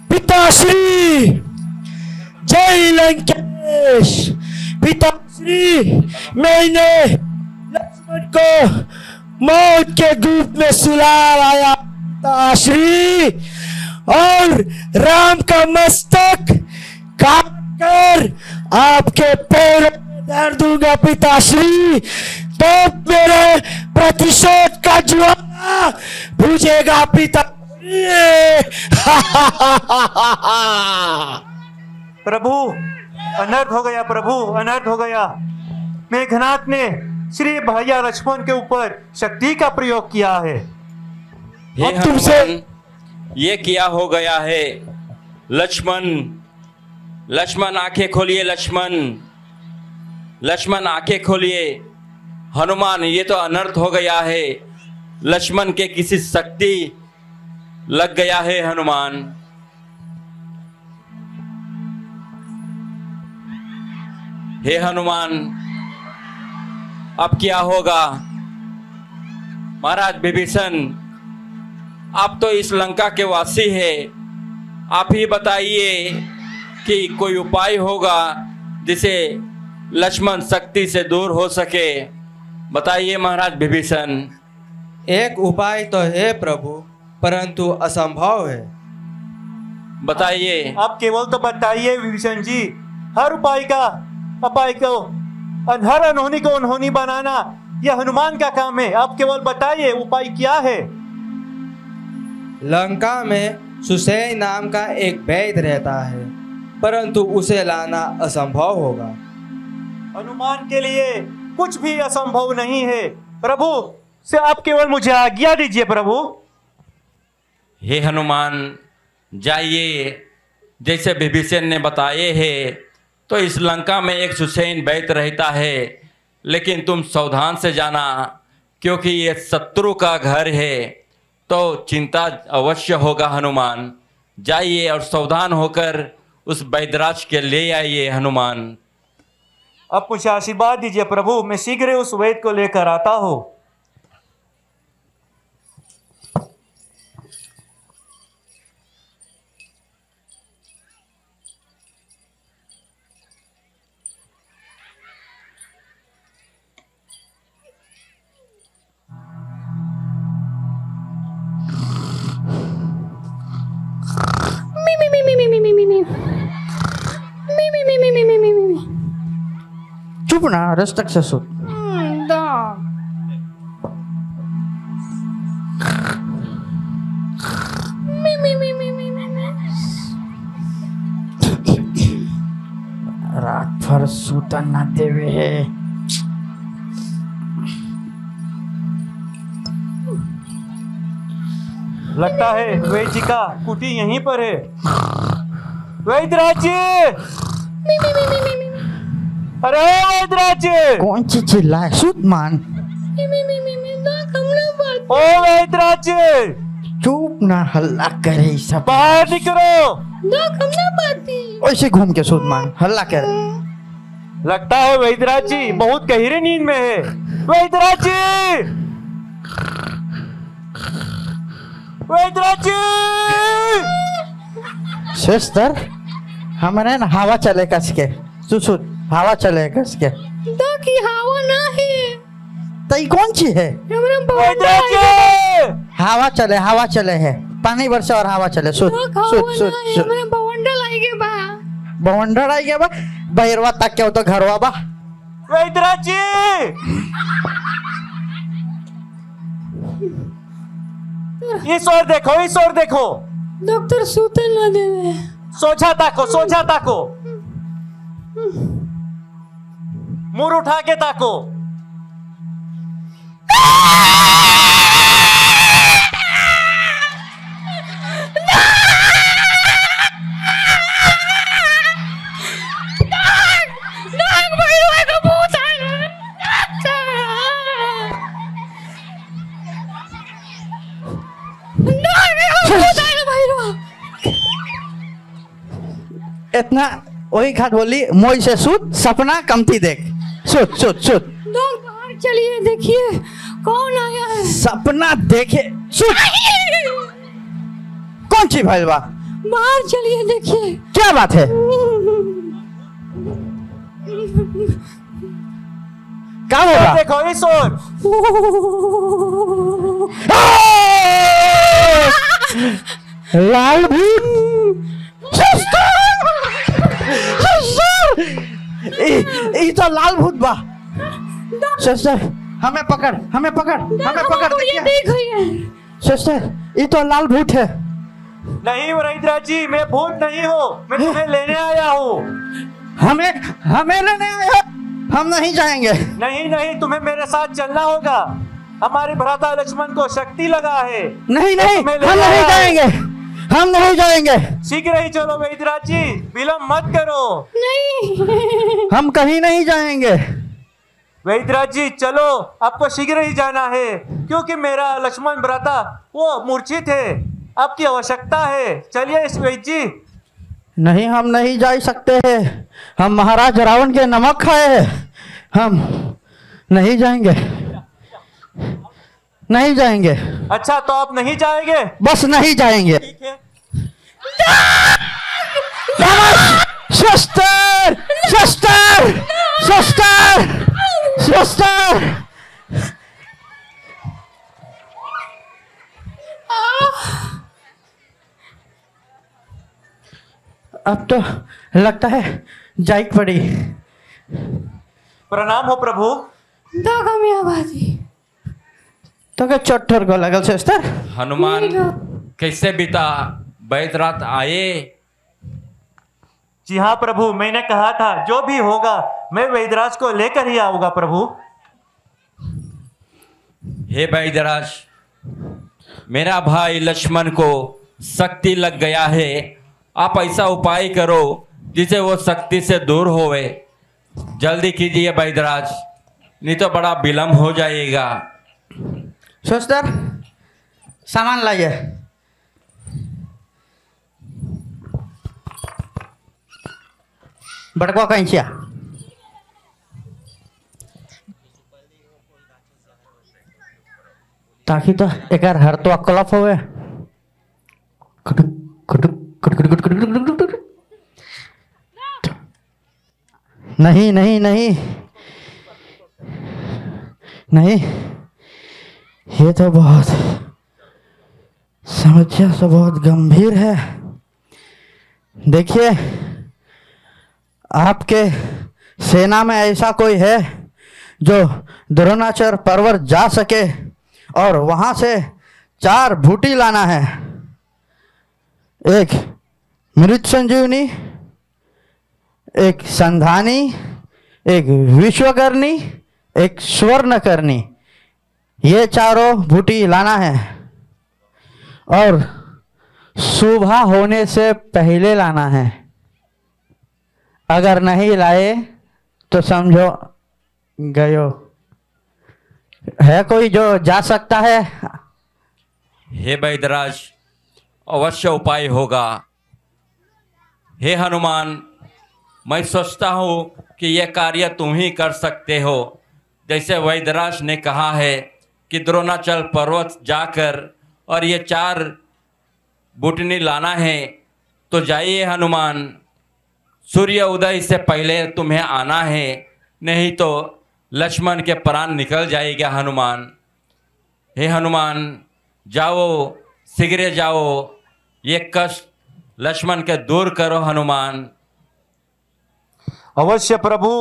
पिताश्री, जय लंकेश। पिताश्री, मैंने लक्ष्मण को मौत के धूप में सुला लाया। पिताश्री और राम का मस्तक काट कर आपके पैरों में धर दूंगा पिताश्री, तो मेरे प्रतिशोध का ज्वाला बुझेगा पिताश्री। प्रभु अनर्थ हो गया, प्रभु अनर्थ हो गया। मेघनाथ ने श्री भैया लक्ष्मण के ऊपर शक्ति का प्रयोग किया है। हे हनुमान, ये क्या हो गया है? लक्ष्मण, लक्ष्मण आंखें खोलिए, लक्ष्मण, लक्ष्मण आंखें खोलिए। हनुमान, ये तो अनर्थ हो गया है। लक्ष्मण के किसी शक्ति लग गया है। हनुमान, हे हनुमान, अब क्या होगा? महाराज विभीषण, आप तो इस लंका के वासी हैं, आप ही बताइए कि कोई उपाय होगा जिसे लक्ष्मण शक्ति से दूर हो सके। बताइए महाराज विभीषण। एक उपाय तो है प्रभु, परंतु असंभव है। बताइए। आप केवल तो बताइए विभीषण जी, हर उपाय का अपाय को, हर अनहोनी को अनहोनी बनाना यह हनुमान का काम है। आप केवल बताइए उपाय क्या है। लंका में सुसैन नाम का एक वैद्य रहता है, परंतु उसे लाना असंभव होगा। हनुमान के लिए कुछ भी असंभव नहीं है। प्रभु से आप केवल मुझे आज्ञा दीजिए। प्रभु हे हनुमान, जाइए, जैसे विभीषण ने बताए हैं, तो इस लंका में एक सुसैन वैद्य रहता है, लेकिन तुम सावधान से जाना, क्योंकि ये शत्रु का घर है, तो चिंता अवश्य होगा। हनुमान, जाइए और सावधान होकर उस वैद्यराज के ले आइए। हनुमान, अब मुझे आशीर्वाद दीजिए प्रभु, मैं शीघ्र उस वैद्य को लेकर आता हूँ। चुप ना, रस्तक से सुन। रात भर सूतन ना देवे। लगता है वैद्य जी का कुटी यहीं पर है। वैद्यराज जी, अरे वैद्यराज जी, कौन सी चिल्लाए? सूत मान। ओ वैद्यराज जी, चुप ना, हल्ला करे सब। बाहर निकलो। ऐसे घूम के सूत मान, हल्ला कर। लगता है वैद्यराज जी बहुत गहरी नींद में है। वैद्यराज जी, वैद्यराज जी। सिस्टर, हमारे ना हवा चले कस के। सुसुत, हवा चले कस के। की हवा ना है, तई कौन सी है? हवा चले, हवा चले है। पानी बरसे और हवा चले। सुत सुत सुत सुत। बवंडर आई के बा, बवंडर आई के बा। बहिरवा तक के हो तो घरवा बा। वैद्यराज जी, इस ओर देखो, इस ओर देखो। डॉक्टर सूतन ना देवे। सोचा ताको, सोचा ताको। मुंह उठा के ताको। इतना वही खाद बोली, मोई से सूत, सपना कमती देख। सूत सूत सूत। बाहर चलिए, देखिए कौन आया है। सपना देखे। सूत। कौन सी भाई बा? बाहर चलिए, देखिए क्या बात है। क्या होगा? देखो इस ओर। लाल भूत ई तो लाल भूत बा। सिस्टर हमें पकड़ देखिए सिस्टर ई तो लाल भूत है। नहीं वैद्यराज जी, मैं भूत नहीं हूँ, मैं तुम्हें लेने आया हूँ। हमें लेने आया? हम नहीं जाएंगे। नहीं, तुम्हें मेरे साथ चलना होगा। हमारे भ्राता लक्ष्मण को शक्ति लगा है। नहीं, हम नहीं जाएंगे। शीघ्र ही चलो वैद्यराज जी, विलंब मत करो। नहीं, हम कहीं नहीं जाएंगे। वैद्यराज जी चलो, आपको शीघ्र ही जाना है, क्योंकि मेरा लक्ष्मण भ्राता वो मूर्छित है, आपकी आवश्यकता है। चलिए वैद्य जी। नहीं, हम नहीं जा सकते हैं। हम महाराज रावण के नमक खाए हैं। हम नहीं जाएंगे। अच्छा, तो आप नहीं जाएंगे? बस नहीं जाएंगे। ठीक है। सिस्टर। अब तो लगता है जाइक पड़ी। प्रणाम हो प्रभु। तो क्या चोटर को लगल सिस्टर? हनुमान कैसे बीता? बैतरात आए? जी हाँ प्रभु, मैंने कहा था जो भी होगा मैं वैद्यराज को लेकर ही आऊंगा प्रभु। हे वैद्यराज, मेरा भाई लक्ष्मण को शक्ति लग गया है। आप ऐसा उपाय करो जिसे वो शक्ति से दूर होवे। जल्दी कीजिए वैद्यराज, नहीं तो बड़ा विलम्ब हो जाएगा। सिस्टर सामान लाइए। बड़को कैंचिया। ताकि तो एक हर तो अकलफ होवे। नहीं, ये तो बहुत समस्या तो बहुत गंभीर है। देखिए, आपके सेना में ऐसा कोई है जो द्रोणाचार्य पर्वत जा सके और वहां से 4 बूटी लाना है। एक मृत संजीवनी, एक संधानी, एक विश्वकर्णी, एक स्वर्णकर्णी। ये 4 बूटी लाना है और सुबह होने से पहले लाना है। अगर नहीं लाए तो समझो गयो। है कोई जो जा सकता है? हे वैद्यराज, अवश्य उपाय होगा। हे हनुमान, मैं सोचता हूँ कि यह कार्य तुम ही कर सकते हो। जैसे वैद्यराज ने कहा है कि द्रोणाचल पर्वत जाकर और ये 4 बूटनी लाना है, तो जाइए हनुमान। सूर्य उदय से पहले तुम्हें आना है, नहीं तो लक्ष्मण के प्राण निकल जाएगा हनुमान। हे हनुमान, जाओ, शीघ्र जाओ, ये कष्ट लक्ष्मण के दूर करो हनुमान। अवश्य प्रभु,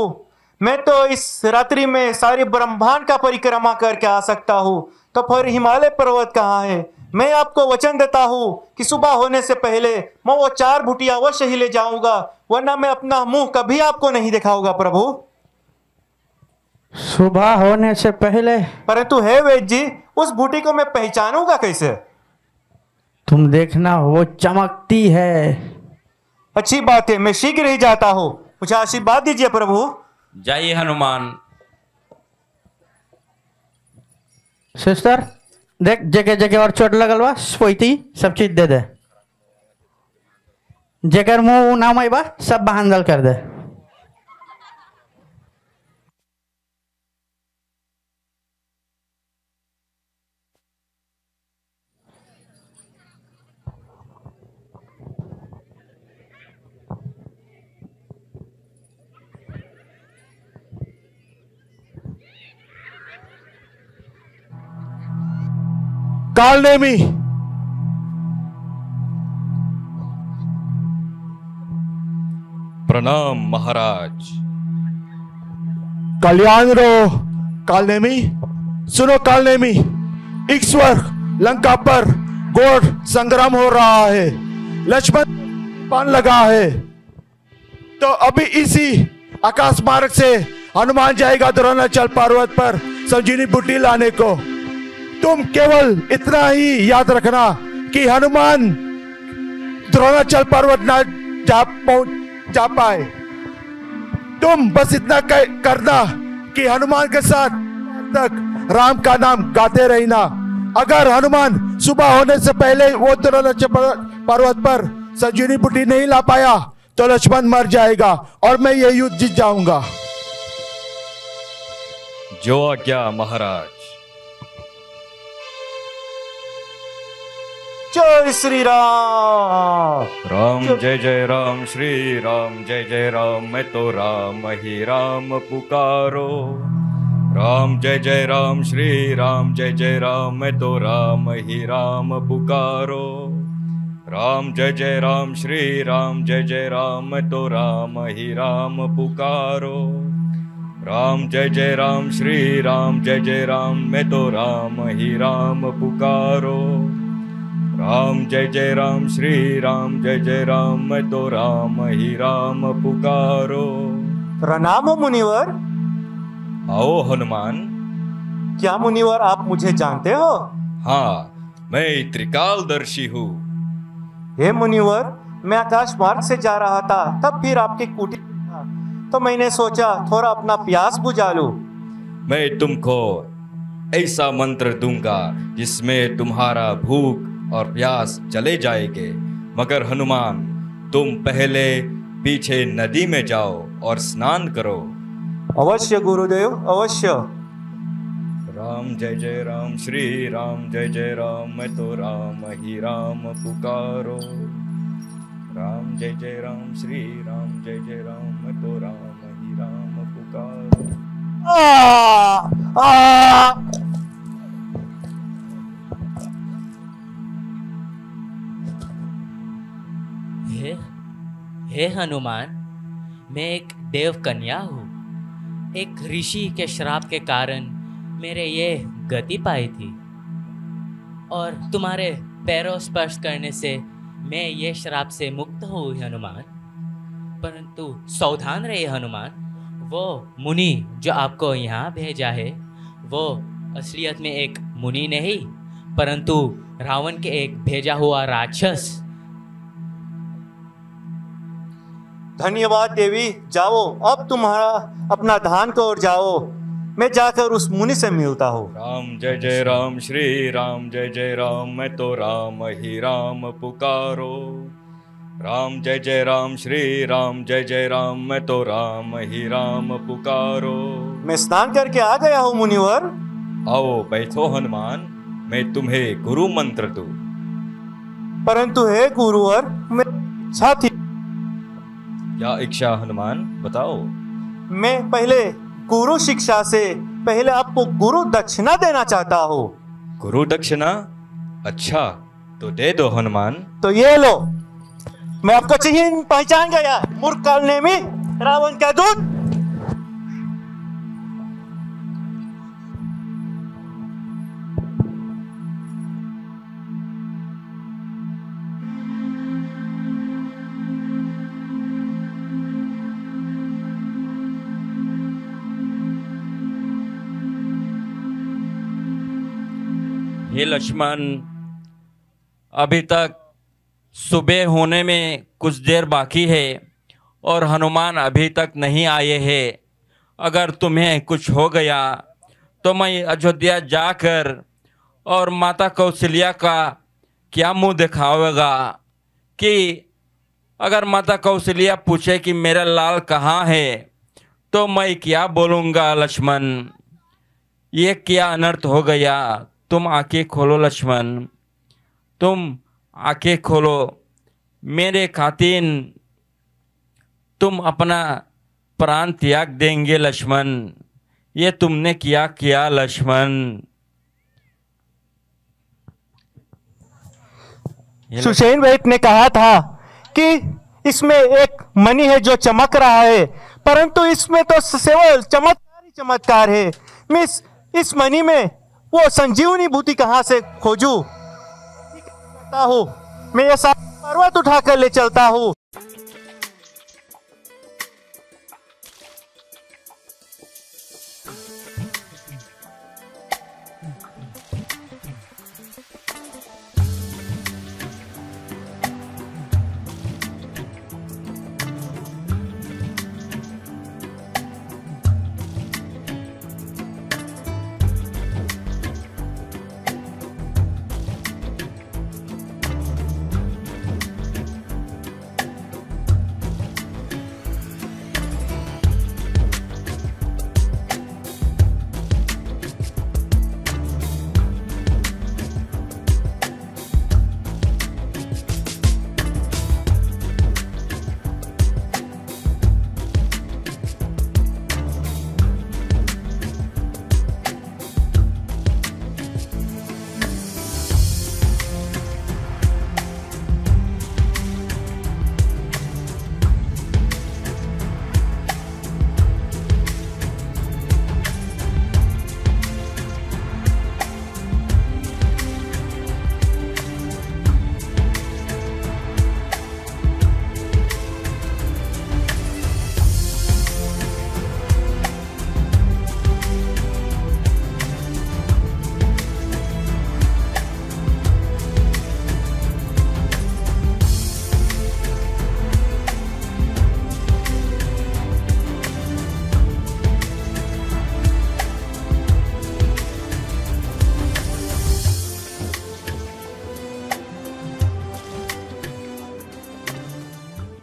मैं तो इस रात्रि में सारी ब्रह्मांड का परिक्रमा करके आ सकता हूँ, तो फिर हिमालय पर्वत कहाँ है? मैं आपको वचन देता हूँ कि सुबह होने से पहले मैं वो 4 बूटियां अवश्य ही ले जाऊंगा, वरना मैं अपना मुंह कभी आपको नहीं दिखाऊंगा प्रभु। सुबह होने से पहले? परंतु हे वैद्य जी, उस बूटी को मैं पहचानूंगा कैसे? तुम देखना, वो चमकती है। अच्छी बात है, मैं शीघ्र ही जाता हूँ। मुझे आशीर्वाद दीजिए प्रभु। जाइए हनुमान। सिस्टर देख, जगह जगह और चोट लगल बा, स्पोइती सब चीज दे दे। जेकर मुंह ना मई बा सब बहांदल कर दे। कालनेमी, प्रणाम महाराज। कल्याण रो कालनेमी, सुनो कालनेमी, ईश्वर लंका पर घोर संग्राम हो रहा है, लक्ष्मण पान लगा है, तो अभी इसी आकाश मार्ग से हनुमान जाएगा द्रोणाचल पर्वत पर संजीवनी बूटी लाने को। तुम केवल इतना ही याद रखना कि हनुमान द्रोणाचल पर्वत ना जा पाए। तुम बस इतना करना कि हनुमान के साथ तक राम का नाम गाते रहना। अगर हनुमान सुबह होने से पहले वो द्रोणाचल पर्वत पर संजीवनी बूटी नहीं ला पाया तो लक्ष्मण मर जाएगा और मैं ये युद्ध जीत जाऊंगा। जो आज्ञा महाराज। जय श्री राम। राम जय जय राम, श्री राम जय जय राम, मैं तो राम ही राम पुकारो। राम जय जय राम, श्री राम जय जय राम, मैं तो राम ही राम पुकारो। राम जय जय राम, श्री राम जय जय राम, मैं तो राम ही राम पुकारो। राम जय जय राम, श्री राम जय जय राम, मैं तो राम ही राम पुकारो। राम जय जय राम, श्री राम जय जय राम, मैं तो राम ही राम पुकारो। प्रणाम हो मुनिवर। आओ हनुमान। क्या मुनिवर आप मुझे जानते हो? हाँ, मैं त्रिकालदर्शी हूँ। हे मुनिवर, मैं आकाश मार्ग से जा रहा था, तब फिर आपकी कुटी था, तो मैंने सोचा थोड़ा अपना प्यास बुझा लूं। मैं तुमको ऐसा मंत्र दूंगा जिसमें तुम्हारा भूख और प्यास चले जाएंगे। मगर हनुमान, तुम पहले पीछे नदी में जाओ और स्नान करो। अवश्य गुरुदेव, अवश्य। राम जय जय राम, श्री राम जय जय राम, मैं तो राम ही राम पुकारो। राम जय जय राम, श्री राम जय जय राम, मैं तो राम ही राम पुकारो। हे हनुमान, मैं एक देव कन्या हूँ। एक ऋषि के श्राप के कारण मेरे ये गति पाई थी और तुम्हारे पैरों स्पर्श करने से मैं ये श्राप से मुक्त हुई हनुमान। परंतु सावधान रहिए हनुमान, वो मुनि जो आपको यहाँ भेजा है वो असलियत में एक मुनि नहीं परंतु रावण के एक भेजा हुआ राक्षस। धन्यवाद देवी, जाओ अब तुम्हारा अपना धान को ओर जाओ, मैं जाकर उस मुनि से मिलता हूँ। राम जय जय राम, श्री राम जय जय राम, मैं तो राम ही राम पुकारो। राम जय जय राम, श्री राम जय जय राम, मैं तो राम ही राम पुकारो। मैं स्नान करके आ गया हूँ मुनिवर। आओ बैठो हनुमान, मैं तुम्हें गुरु मंत्र दूं। परंतु हे गुरुवर, मैं इच्छा थी। क्या इच्छा हनुमान, बताओ। मैं पहले गुरु शिक्षा से पहले आपको गुरु दक्षिणा देना चाहता हूँ। गुरु दक्षिणा? अच्छा, तो दे दो हनुमान। तो ये लो, मैं आपको चाहिए पहचान गया, मूर्ख कालनेमी, रावण का दूत। हे लक्ष्मण, अभी तक सुबह होने में कुछ देर बाकी है और हनुमान अभी तक नहीं आए हैं। अगर तुम्हें कुछ हो गया तो मैं अयोध्या जाकर और माता कौशल्या का क्या मुंह दिखावेगा कि अगर माता कौशल्या पूछे कि मेरा लाल कहाँ है तो मैं क्या बोलूँगा लक्ष्मण। ये क्या अनर्थ हो गया। तुम आंखें खोलो लक्ष्मण, तुम आंखें खोलो। मेरे खातिर तुम अपना प्राण त्याग देंगे लक्ष्मण। ये तुमने क्या किया लक्ष्मण। सुषेण वैद्य ने कहा था कि इसमें एक मणि है जो चमक रहा है, परंतु इसमें तो केवल चमत्कार ही चमत्कार है। मैं इस मणि में वो संजीवनी बूटी कहाँ से खोजूं? करता हूँ, मैं ये सारा पर्वत उठाकर ले चलता हूँ।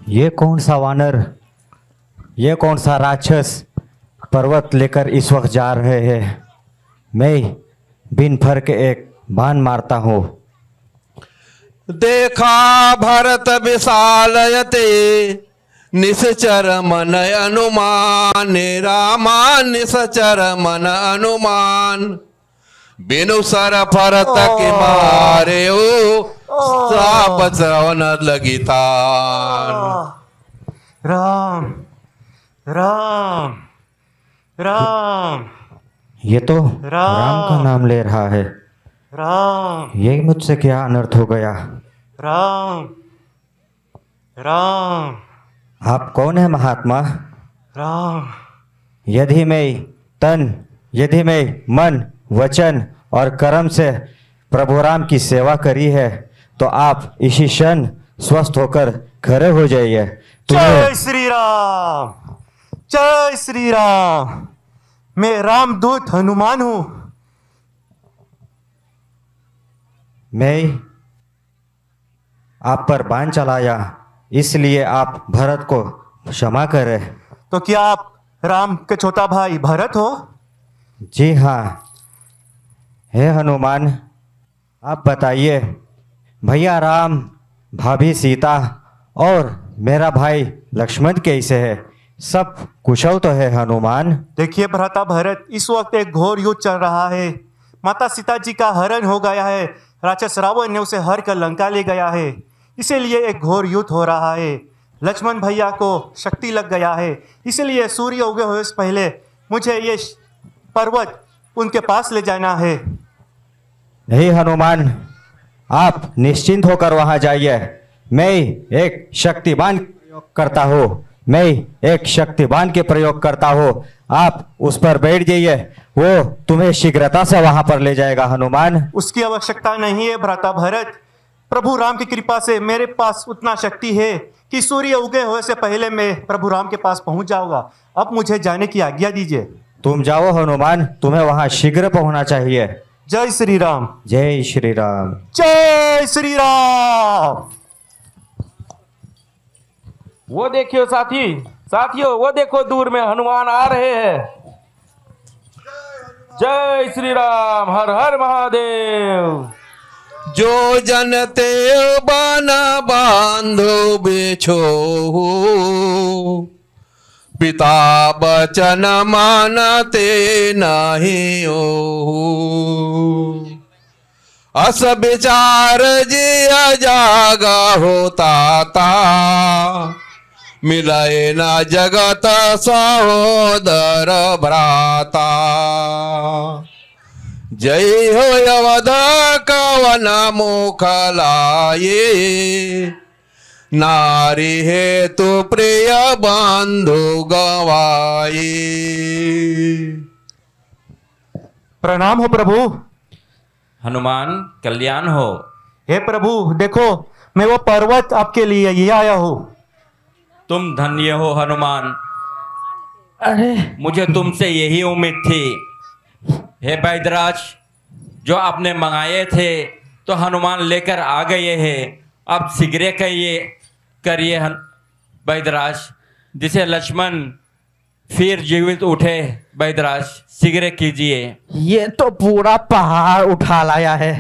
ये कौन सा वानर, ये कौन सा राक्षस पर्वत लेकर इस वक्त जा रहे हैं? मैं बिन फर के एक बाण मारता हूँ। देखा भरत विशालयते निश्चर मन अनुमान, रामा निश्चर मन अनुमान, बिनु सर फरत के मारे ओ साप श्रवण लगी तान। राम राम राम, ये तो राम का नाम ले रहा है। राम, ये मुझसे क्या अनर्थ हो गया? राम राम, आप कौन है महात्मा? राम, यदि मैं मन वचन और कर्म से प्रभु राम की सेवा करी है तो आप इसी क्षण स्वस्थ होकर खड़े हो जाइए। जय श्री राम, जय श्री राम। मैं रामदूत हनुमान हूं। मैं आप पर बाण चलाया, इसलिए आप भरत को क्षमा करें। तो क्या आप राम के छोटा भाई भरत हो? जी हाँ। हे हनुमान, आप बताइए, भैया राम, भाभी सीता और मेरा भाई लक्ष्मण कैसे है? सब कुशल तो है हनुमान? देखिए भ्राता भरत, इस वक्त एक घोर युद्ध चल रहा है। माता सीता जी का हरण हो गया है, राक्षस रावण ने उसे हर कर लंका ले गया है, इसीलिए एक घोर युद्ध हो रहा है। लक्ष्मण भैया को शक्ति लग गया है, इसीलिए सूर्य उगे हुए से पहले मुझे ये पर्वत उनके पास ले जाना है। नहीं हनुमान, आप निश्चिंत होकर वहां जाइए। मैं एक शक्तिबान करता हूँ, मैं एक शक्तिबान के प्रयोग करता हूँ। आप उस पर बैठ जाइए, वो तुम्हें शीघ्रता से वहां पर ले जाएगा हनुमान। उसकी आवश्यकता नहीं है भ्राता भरत। प्रभु राम की कृपा से मेरे पास उतना शक्ति है कि सूर्य उगे हुए से पहले मैं प्रभु राम के पास पहुंच जाऊंगा। अब मुझे जाने की आज्ञा दीजिए। तुम जाओ हनुमान, तुम्हें वहां शीघ्र पहुंचना चाहिए। जय श्री राम, जय श्री राम, जय श्री राम। वो देखियो साथियों, वो देखो दूर में हनुमान आ रहे हैं। जय श्री राम, हर हर महादेव। जो जनते बना बांधो बेछो, पिता बचन मानते नहीं हो। अस विचार जिया जागा होता ता मिलाए ना जगत सहोदर भ्राता। जय हो अवध कवन मुख लाए नारी है तो प्रिय बंधु गवाए। प्रणाम हो प्रभु। हनुमान कल्याण हो। हे प्रभु देखो मैं वो पर्वत आपके लिए ये आया हूँ। तुम धन्य हो हनुमान। अरे मुझे तुमसे यही उम्मीद थी। हे वैद्यराज, जो आपने मंगाए थे तो हनुमान लेकर आ गए हैं। अब शीघ्र करिए वैद्यराज, जिसे लक्ष्मण फिर जीवित उठे। वैद्यराज शीघ्र कीजिए। ये तो पूरा पहाड़ उठा लाया है।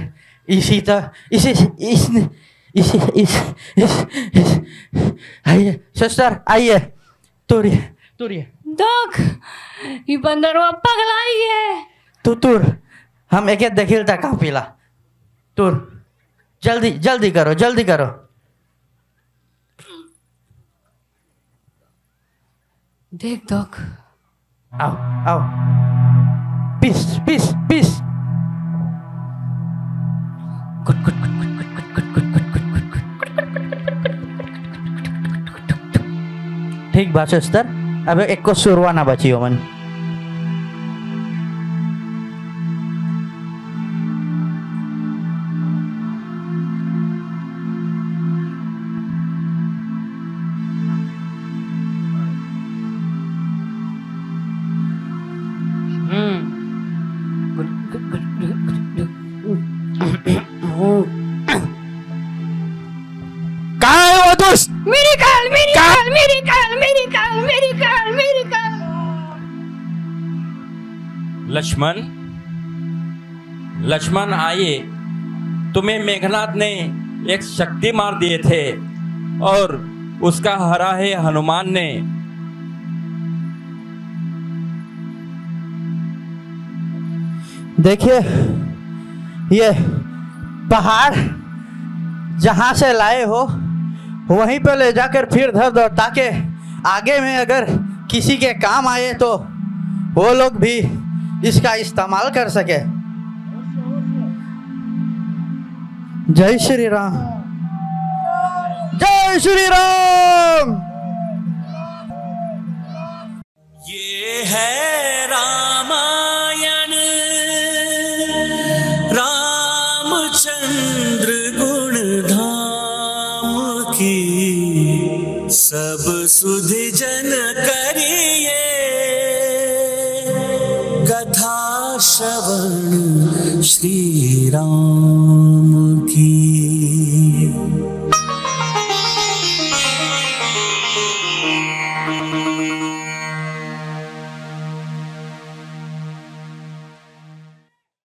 इसी आइए सिस्टर आइए। तुरिए देख ये बंदरवा पगलाई है। तुर हम एक देखिल था काफिला। तुर जल्दी करो। देख आओ पीस ठीक बात सिस्टर। अब एक को सुरवा ना बची हो मन। लक्ष्मण आइए। तुम्हें मेघनाथ ने एक शक्ति मार दिए थे और उसका हरा है हनुमान ने। देखिए ये पहाड़ जहां से लाए हो वहीं पे ले जाकर फिर धर दो, ताकि आगे में अगर किसी के काम आए तो वो लोग भी इसका इस्तेमाल कर सके। जय श्री राम। जय श्री राम। ये है रामायण रामचंद्र गुण धाम की, सब सुध जन करिए कथा श्रवण श्री राम।